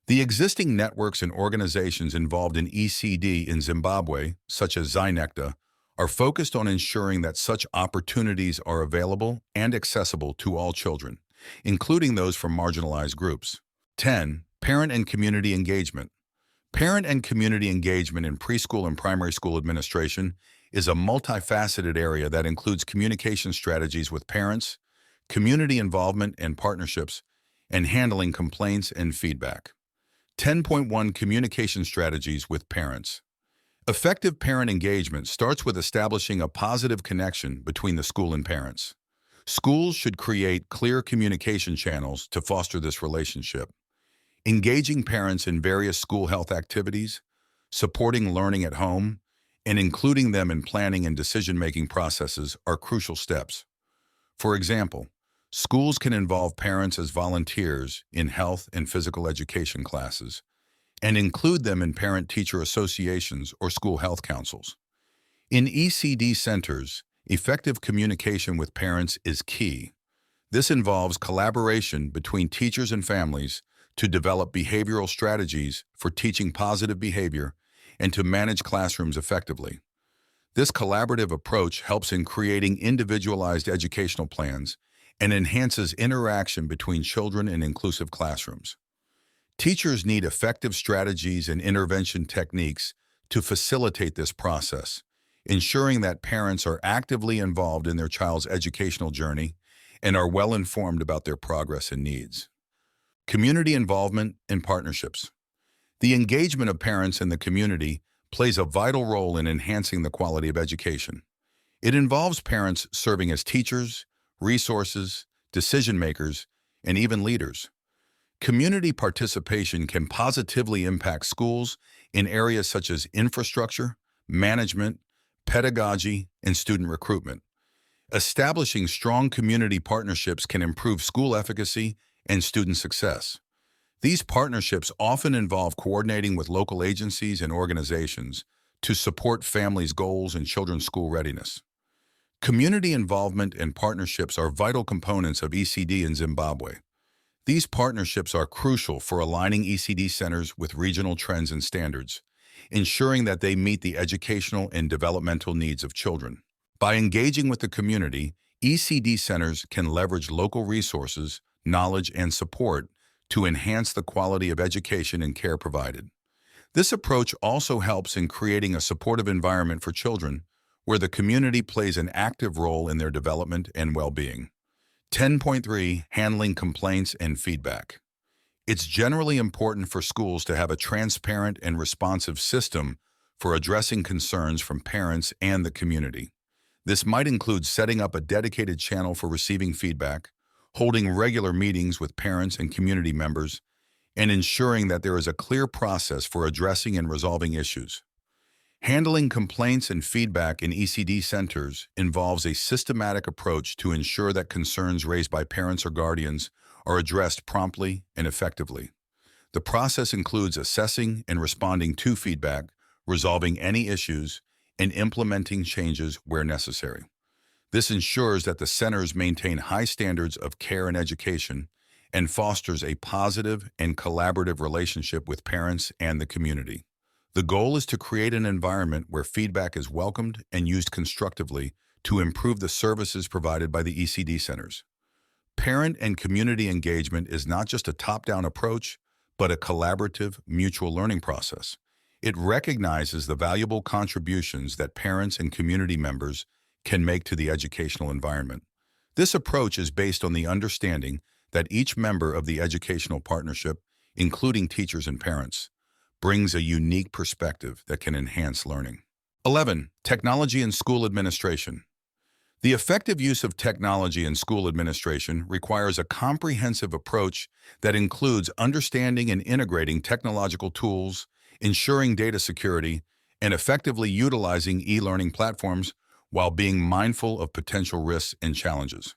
The existing networks and organizations involved in ECD in Zimbabwe, such as Zinecta, are focused on ensuring that such opportunities are available and accessible to all children, including those from marginalized groups. 10. Parent and community engagement. Parent and community engagement in preschool and primary school administration is a multifaceted area that includes communication strategies with parents, community involvement and partnerships, and handling complaints and feedback. 10.1 Communication strategies with parents. Effective parent engagement starts with establishing a positive connection between the school and parents. Schools should create clear communication channels to foster this relationship. Engaging parents in various school health activities, supporting learning at home, and including them in planning and decision-making processes are crucial steps. For example, schools can involve parents as volunteers in health and physical education classes, and include them in parent-teacher associations or school health councils. In ECD centers, effective communication with parents is key. This involves collaboration between teachers and families to develop behavioral strategies for teaching positive behavior and to manage classrooms effectively. This collaborative approach helps in creating individualized educational plans and enhances interaction between children in inclusive classrooms. Teachers need effective strategies and intervention techniques to facilitate this process, ensuring that parents are actively involved in their child's educational journey and are well informed about their progress and needs. Community involvement and partnerships. The engagement of parents in the community plays a vital role in enhancing the quality of education. It involves parents serving as teachers, resources, decision makers, and even leaders. Community participation can positively impact schools in areas such as infrastructure, management, pedagogy, and student recruitment. Establishing strong community partnerships can improve school efficacy and student success. These partnerships often involve coordinating with local agencies and organizations to support families' goals and children's school readiness. Community involvement and partnerships are vital components of ECD in Zimbabwe. These partnerships are crucial for aligning ECD centers with regional trends and standards, ensuring that they meet the educational and developmental needs of children. By engaging with the community, ECD centers can leverage local resources, knowledge, and support to enhance the quality of education and care provided. This approach also helps in creating a supportive environment for children where the community plays an active role in their development and well-being. 10.3 Handling complaints and feedback. It's generally important for schools to have a transparent and responsive system for addressing concerns from parents and the community. This might include setting up a dedicated channel for receiving feedback, holding regular meetings with parents and community members, and ensuring that there is a clear process for addressing and resolving issues. Handling complaints and feedback in ECD centers involves a systematic approach to ensure that concerns raised by parents or guardians are addressed promptly and effectively. The process includes assessing and responding to feedback, resolving any issues, and implementing changes where necessary. This ensures that the centers maintain high standards of care and education and fosters a positive and collaborative relationship with parents and the community. The goal is to create an environment where feedback is welcomed and used constructively to improve the services provided by the ECD centers. Parent and community engagement is not just a top-down approach, but a collaborative, mutual learning process. It recognizes the valuable contributions that parents and community members can make to the educational environment. This approach is based on the understanding that each member of the educational partnership, including teachers and parents, brings a unique perspective that can enhance learning. 11. Technology in school administration. The effective use of technology in school administration requires a comprehensive approach that includes understanding and integrating technological tools, ensuring data security, and effectively utilizing e-learning platforms while being mindful of potential risks and challenges.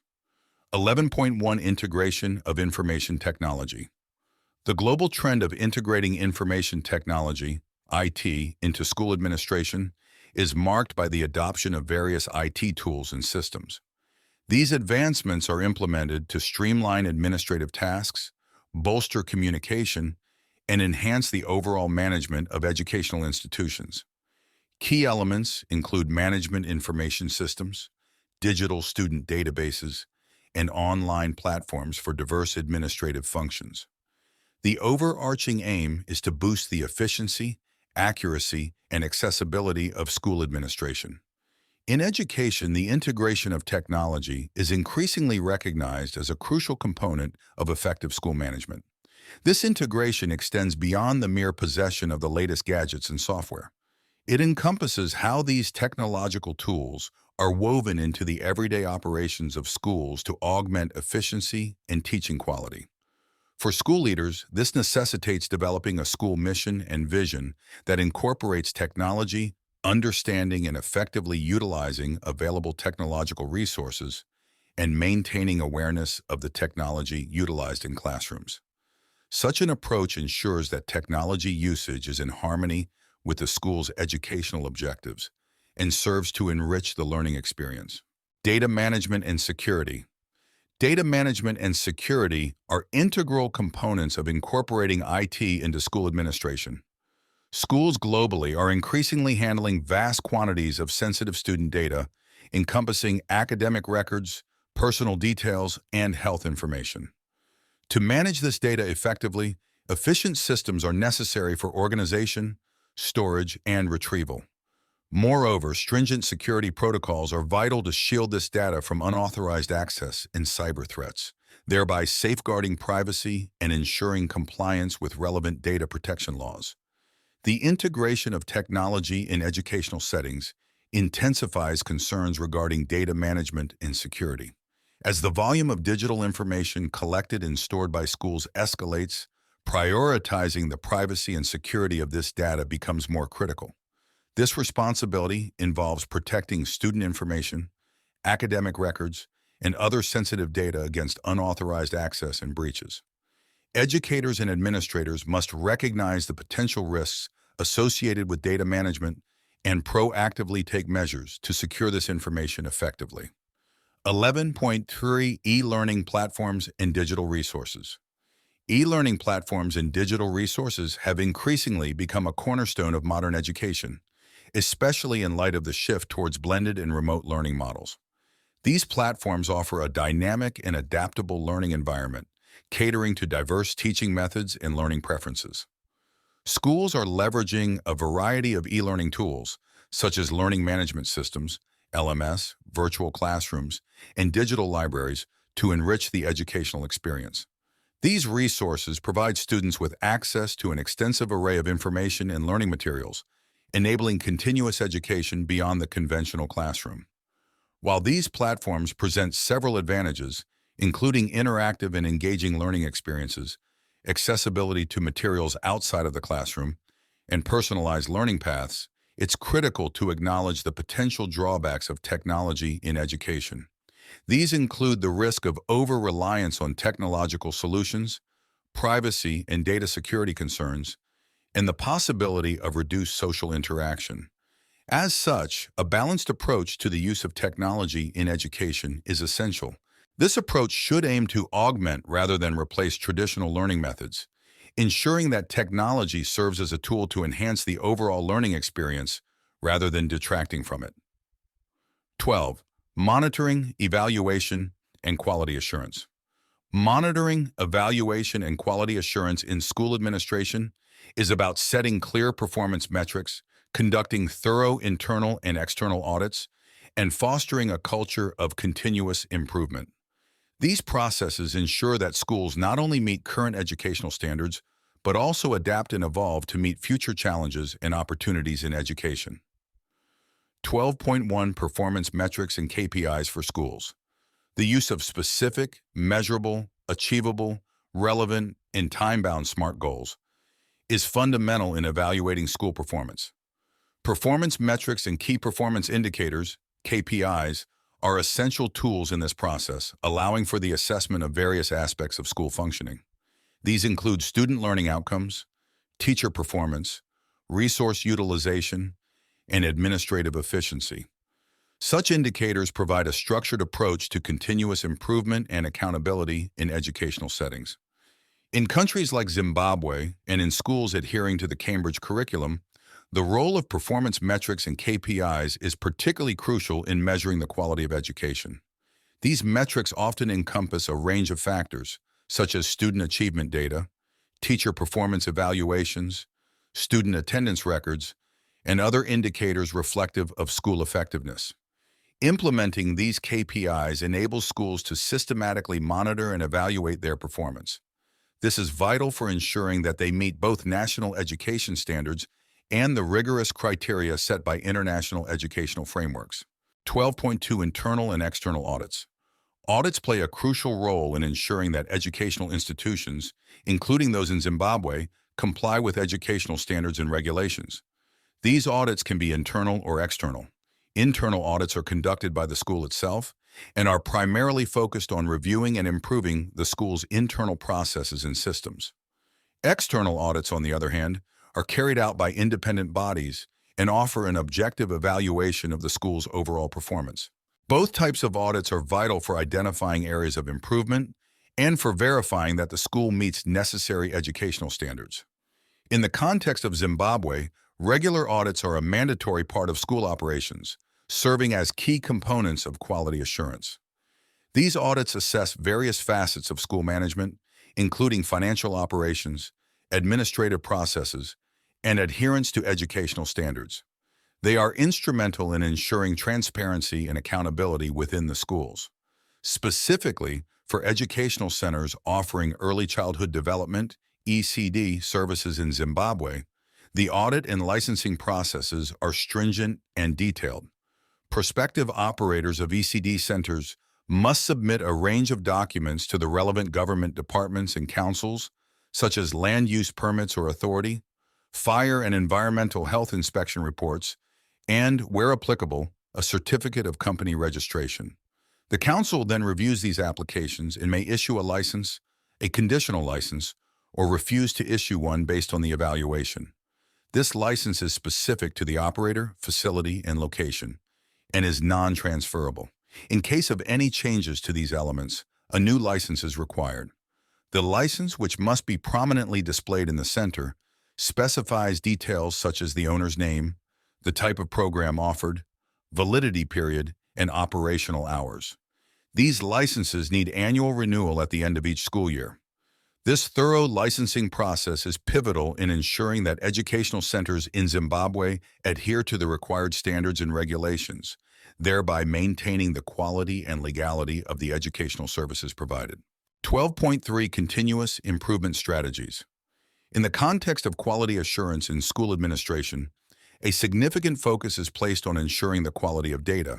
11.1 Integration of information technology. The global trend of integrating information technology, IT, into school administration is marked by the adoption of various IT tools and systems. These advancements are implemented to streamline administrative tasks, bolster communication, and enhance the overall management of educational institutions. Key elements include management information systems, digital student databases, and online platforms for diverse administrative functions. The overarching aim is to boost the efficiency, accuracy, and accessibility of school administration. In education, the integration of technology is increasingly recognized as a crucial component of effective school management. This integration extends beyond the mere possession of the latest gadgets and software. It encompasses how these technological tools are woven into the everyday operations of schools to augment efficiency and teaching quality. For school leaders, this necessitates developing a school mission and vision that incorporates technology, understanding and effectively utilizing available technological resources, and maintaining awareness of the technology utilized in classrooms. Such an approach ensures that technology usage is in harmony with the school's educational objectives and serves to enrich the learning experience. Data management and security. Data management and security are integral components of incorporating IT into school administration. Schools globally are increasingly handling vast quantities of sensitive student data, encompassing academic records, personal details, and health information. To manage this data effectively, efficient systems are necessary for organization, storage, and retrieval. Moreover, stringent security protocols are vital to shield this data from unauthorized access and cyber threats, thereby safeguarding privacy and ensuring compliance with relevant data protection laws. The integration of technology in educational settings intensifies concerns regarding data management and security. As the volume of digital information collected and stored by schools escalates, prioritizing the privacy and security of this data becomes more critical. This responsibility involves protecting student information, academic records, and other sensitive data against unauthorized access and breaches. Educators and administrators must recognize the potential risks associated with data management and proactively take measures to secure this information effectively. 11.3 E-learning platforms and digital resources. E-learning platforms and digital resources have increasingly become a cornerstone of modern education, especially in light of the shift towards blended and remote learning models. These platforms offer a dynamic and adaptable learning environment, catering to diverse teaching methods and learning preferences. Schools are leveraging a variety of e-learning tools, such as learning management systems, LMS, virtual classrooms, and digital libraries to enrich the educational experience. These resources provide students with access to an extensive array of information and learning materials, enabling continuous education beyond the conventional classroom. While these platforms present several advantages, including interactive and engaging learning experiences, accessibility to materials outside of the classroom, and personalized learning paths, it's critical to acknowledge the potential drawbacks of technology in education. These include the risk of over-reliance on technological solutions, privacy and data security concerns, and the possibility of reduced social interaction. As such, a balanced approach to the use of technology in education is essential. This approach should aim to augment rather than replace traditional learning methods, ensuring that technology serves as a tool to enhance the overall learning experience rather than detracting from it. 12. Monitoring, evaluation, and quality assurance. Monitoring, evaluation, and quality assurance in school administration is about setting clear performance metrics, conducting thorough internal and external audits, and fostering a culture of continuous improvement. These processes ensure that schools not only meet current educational standards, but also adapt and evolve to meet future challenges and opportunities in education. 12.1 Performance metrics and KPIs for schools. The use of specific, measurable, achievable, relevant, and time-bound SMART goals is fundamental in evaluating school performance. Performance metrics and key performance indicators, KPIs, are essential tools in this process, allowing for the assessment of various aspects of school functioning. These include student learning outcomes, teacher performance, resource utilization, and administrative efficiency. Such indicators provide a structured approach to continuous improvement and accountability in educational settings. In countries like Zimbabwe and in schools adhering to the Cambridge curriculum, the role of performance metrics and KPIs is particularly crucial in measuring the quality of education. These metrics often encompass a range of factors, such as student achievement data, teacher performance evaluations, student attendance records, and other indicators reflective of school effectiveness. Implementing these KPIs enables schools to systematically monitor and evaluate their performance. This is vital for ensuring that they meet both national education standards and the rigorous criteria set by international educational frameworks. 12.2 Internal and external audits. Audits play a crucial role in ensuring that educational institutions, including those in Zimbabwe, comply with educational standards and regulations. These audits can be internal or external. Internal audits are conducted by the school itself and are primarily focused on reviewing and improving the school's internal processes and systems. External audits, on the other hand, are carried out by independent bodies and offer an objective evaluation of the school's overall performance. Both types of audits are vital for identifying areas of improvement and for verifying that the school meets necessary educational standards. In the context of Zimbabwe, regular audits are a mandatory part of school operations, serving as key components of quality assurance. These audits assess various facets of school management, including financial operations, administrative processes, and adherence to educational standards. They are instrumental in ensuring transparency and accountability within the schools. Specifically, for educational centers offering early childhood development, ECD, services in Zimbabwe, the audit and licensing processes are stringent and detailed. Prospective operators of ECD centers must submit a range of documents to the relevant government departments and councils, such as land use permits or authority, fire and environmental health inspection reports, and, where applicable, a certificate of company registration. The council then reviews these applications and may issue a license, a conditional license, or refuse to issue one based on the evaluation. This license is specific to the operator, facility, and location, and is non-transferable. In case of any changes to these elements, a new license is required. The license, which must be prominently displayed in the center, specifies details such as the owner's name, the type of program offered, validity period, and operational hours. These licenses need annual renewal at the end of each school year. This thorough licensing process is pivotal in ensuring that educational centers in Zimbabwe adhere to the required standards and regulations, thereby maintaining the quality and legality of the educational services provided. 12.3 Continuous Improvement Strategies. In the context of quality assurance in school administration, a significant focus is placed on ensuring the quality of data.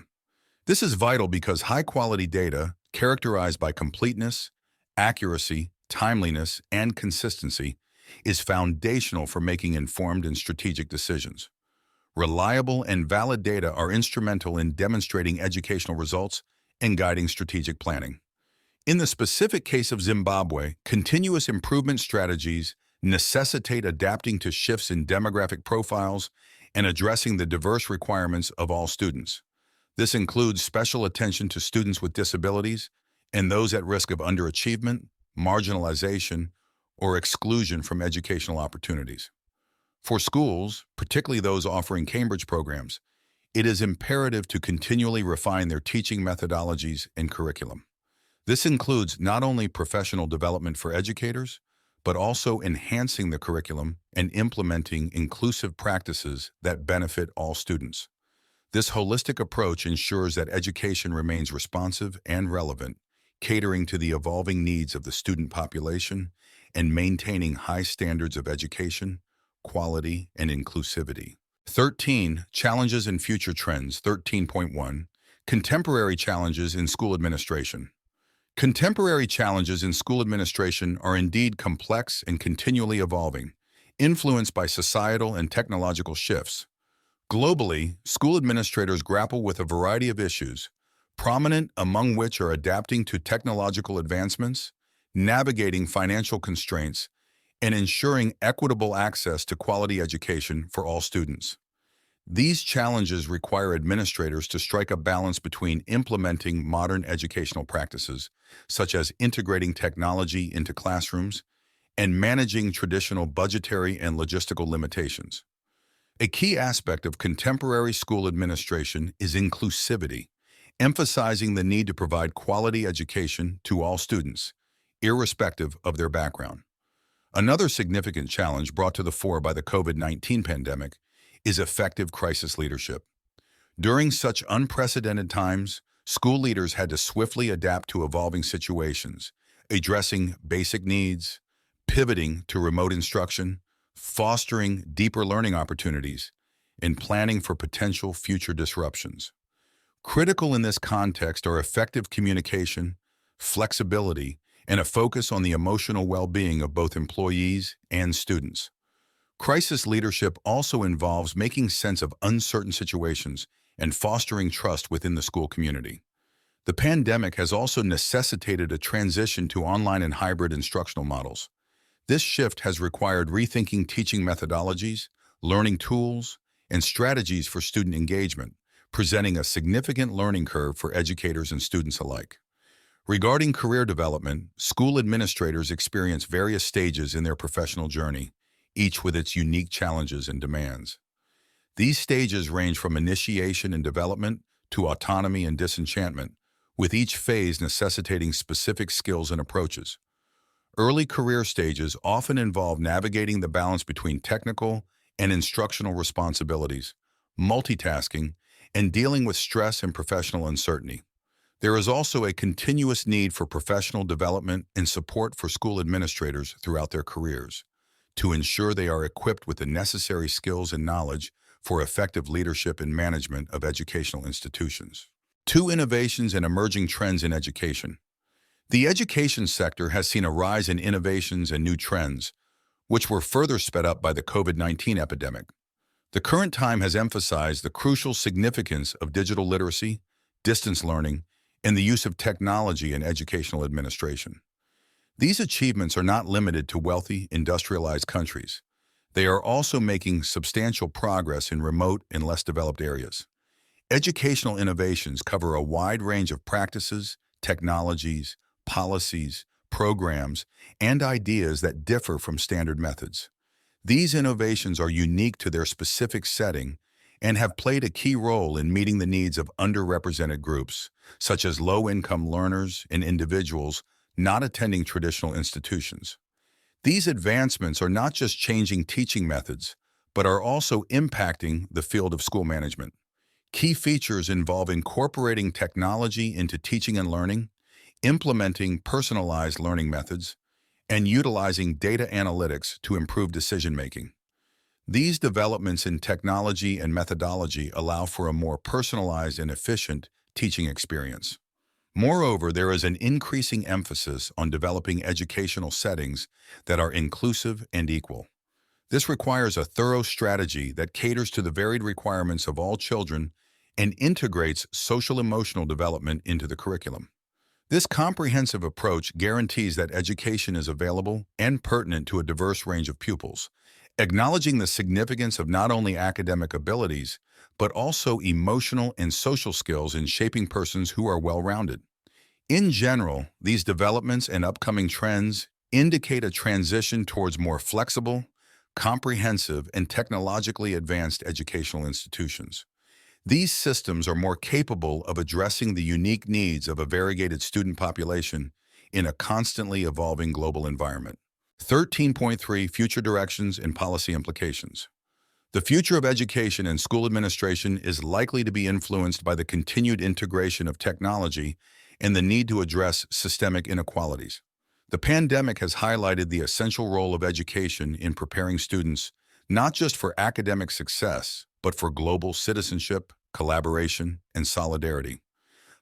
This is vital because high-quality data, characterized by completeness, accuracy, timeliness, and consistency is foundational for making informed and strategic decisions. Reliable and valid data are instrumental in demonstrating educational results and guiding strategic planning. In the specific case of Zimbabwe, continuous improvement strategies necessitate adapting to shifts in demographic profiles and addressing the diverse requirements of all students. This includes special attention to students with disabilities and those at risk of underachievement, marginalization, or exclusion from educational opportunities. For schools, particularly those offering Cambridge programs, it is imperative to continually refine their teaching methodologies and curriculum. This includes not only professional development for educators, but also enhancing the curriculum and implementing inclusive practices that benefit all students. This holistic approach ensures that education remains responsive and relevant, catering to the evolving needs of the student population and maintaining high standards of education, quality, and inclusivity. 13. Challenges and future trends. 13.1. Contemporary challenges in school administration. Contemporary challenges in school administration are indeed complex and continually evolving, influenced by societal and technological shifts. Globally, school administrators grapple with a variety of issues, prominent among which are adapting to technological advancements, navigating financial constraints, and ensuring equitable access to quality education for all students. These challenges require administrators to strike a balance between implementing modern educational practices, such as integrating technology into classrooms, and managing traditional budgetary and logistical limitations. A key aspect of contemporary school administration is inclusivity, emphasizing the need to provide quality education to all students, irrespective of their background. Another significant challenge brought to the fore by the COVID-19 pandemic is effective crisis leadership. During such unprecedented times, school leaders had to swiftly adapt to evolving situations, addressing basic needs, pivoting to remote instruction, fostering deeper learning opportunities, and planning for potential future disruptions. Critical in this context are effective communication, flexibility, and a focus on the emotional well-being of both employees and students. Crisis leadership also involves making sense of uncertain situations and fostering trust within the school community. The pandemic has also necessitated a transition to online and hybrid instructional models. This shift has required rethinking teaching methodologies, learning tools, and strategies for student engagement, presenting a significant learning curve for educators and students alike. Regarding career development, school administrators experience various stages in their professional journey, each with its unique challenges and demands. These stages range from initiation and development to autonomy and disenchantment, with each phase necessitating specific skills and approaches. Early career stages often involve navigating the balance between technical and instructional responsibilities, multitasking, and dealing with stress and professional uncertainty. There is also a continuous need for professional development and support for school administrators throughout their careers, to ensure they are equipped with the necessary skills and knowledge for effective leadership and management of educational institutions. 2. Innovations and emerging trends in education. The education sector has seen a rise in innovations and new trends, which were further sped up by the COVID-19 epidemic. The current time has emphasized the crucial significance of digital literacy, distance learning, and the use of technology in educational administration. These achievements are not limited to wealthy, industrialized countries. They are also making substantial progress in remote and less developed areas. Educational innovations cover a wide range of practices, technologies, policies, programs, and ideas that differ from standard methods. These innovations are unique to their specific setting and have played a key role in meeting the needs of underrepresented groups, such as low-income learners and individuals not attending traditional institutions. These advancements are not just changing teaching methods, but are also impacting the field of school management. Key features involve incorporating technology into teaching and learning, implementing personalized learning methods, and utilizing data analytics to improve decision-making. These developments in technology and methodology allow for a more personalized and efficient teaching experience. Moreover, there is an increasing emphasis on developing educational settings that are inclusive and equal. This requires a thorough strategy that caters to the varied requirements of all children and integrates social-emotional development into the curriculum. This comprehensive approach guarantees that education is available and pertinent to a diverse range of pupils, acknowledging the significance of not only academic abilities, but also emotional and social skills in shaping persons who are well-rounded. In general, these developments and upcoming trends indicate a transition towards more flexible, comprehensive, and technologically advanced educational institutions. These systems are more capable of addressing the unique needs of a variegated student population in a constantly evolving global environment. 13.3 Future Directions and Policy Implications. The future of education and school administration is likely to be influenced by the continued integration of technology and the need to address systemic inequalities. The pandemic has highlighted the essential role of education in preparing students not just for academic success, but for global citizenship, collaboration, and solidarity.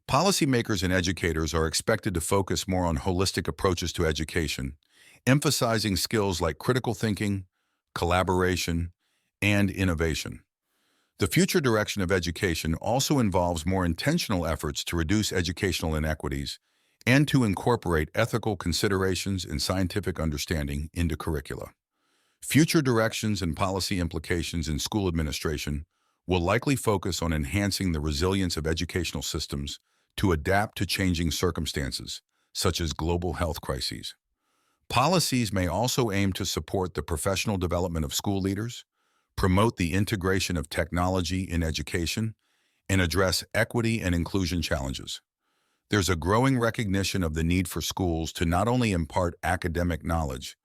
Policymakers and educators are expected to focus more on holistic approaches to education, emphasizing skills like critical thinking, collaboration, and innovation. The future direction of education also involves more intentional efforts to reduce educational inequities and to incorporate ethical considerations and scientific understanding into curricula. Future directions and policy implications in school administration will likely focus on enhancing the resilience of educational systems to adapt to changing circumstances, such as global health crises. Policies may also aim to support the professional development of school leaders, promote the integration of technology in education, and address equity and inclusion challenges. There's a growing recognition of the need for schools to not only impart academic knowledge,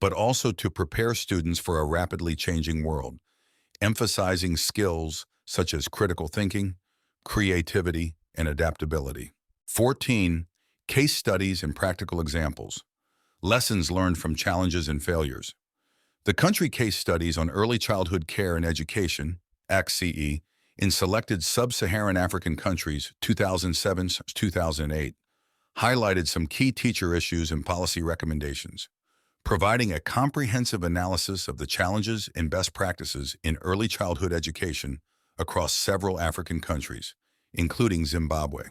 but also to prepare students for a rapidly changing world, emphasizing skills such as critical thinking, creativity, and adaptability. 14. Case studies and practical examples. Lessons learned from challenges and failures. The country case studies on early childhood care and education, ACCE, in selected sub-Saharan African countries 2007-2008, highlighted some key teacher issues and policy recommendations, providing a comprehensive analysis of the challenges and best practices in early childhood education across several African countries, including Zimbabwe.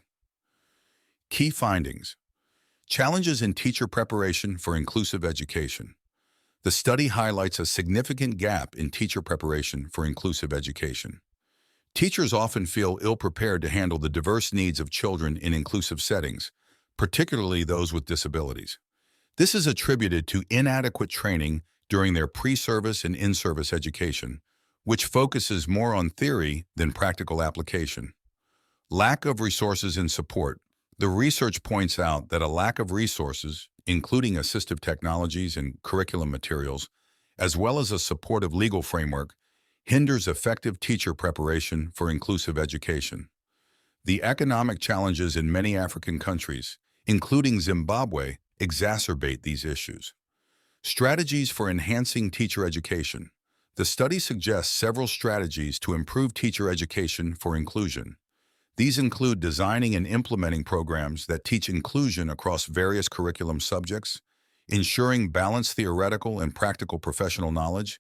Key findings. Challenges in teacher preparation for inclusive education. The study highlights a significant gap in teacher preparation for inclusive education. Teachers often feel ill-prepared to handle the diverse needs of children in inclusive settings, particularly those with disabilities. This is attributed to inadequate training during their pre-service and in-service education, which focuses more on theory than practical application. Lack of resources and support. The research points out that a lack of resources, including assistive technologies and curriculum materials, as well as a supportive legal framework, hinders effective teacher preparation for inclusive education. The economic challenges in many African countries, including Zimbabwe, exacerbate these issues. Strategies for enhancing teacher education. The study suggests several strategies to improve teacher education for inclusion. These include designing and implementing programs that teach inclusion across various curriculum subjects, ensuring balanced theoretical and practical professional knowledge,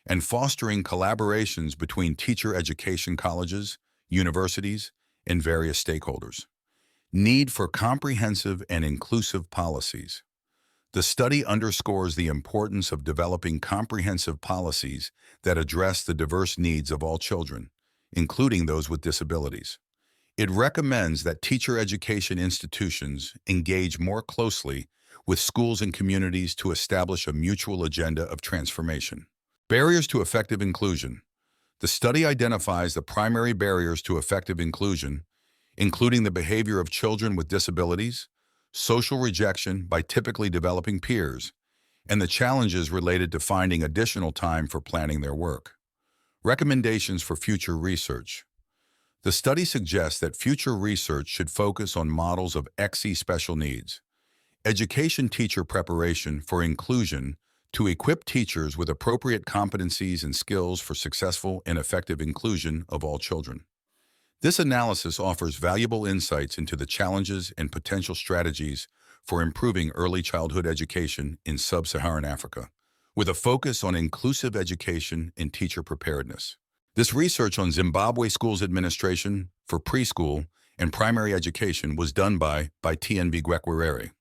and fostering collaborations between teacher education colleges, universities, and various stakeholders. Need for comprehensive and inclusive policies. The study underscores the importance of developing comprehensive policies that address the diverse needs of all children, including those with disabilities. It recommends that teacher education institutions engage more closely with schools and communities to establish a mutual agenda of transformation. Barriers to effective inclusion. The study identifies the primary barriers to effective inclusion, including the behavior of children with disabilities, social rejection by typically developing peers, and the challenges related to finding additional time for planning their work. Recommendations for future research. The study suggests that future research should focus on models of XE special needs, education teacher preparation for inclusion to equip teachers with appropriate competencies and skills for successful and effective inclusion of all children. This analysis offers valuable insights into the challenges and potential strategies for improving early childhood education in sub-Saharan Africa, with a focus on inclusive education and teacher preparedness. This research on Zimbabwe schools administration for preschool and primary education was done by TNB Gwekwerere.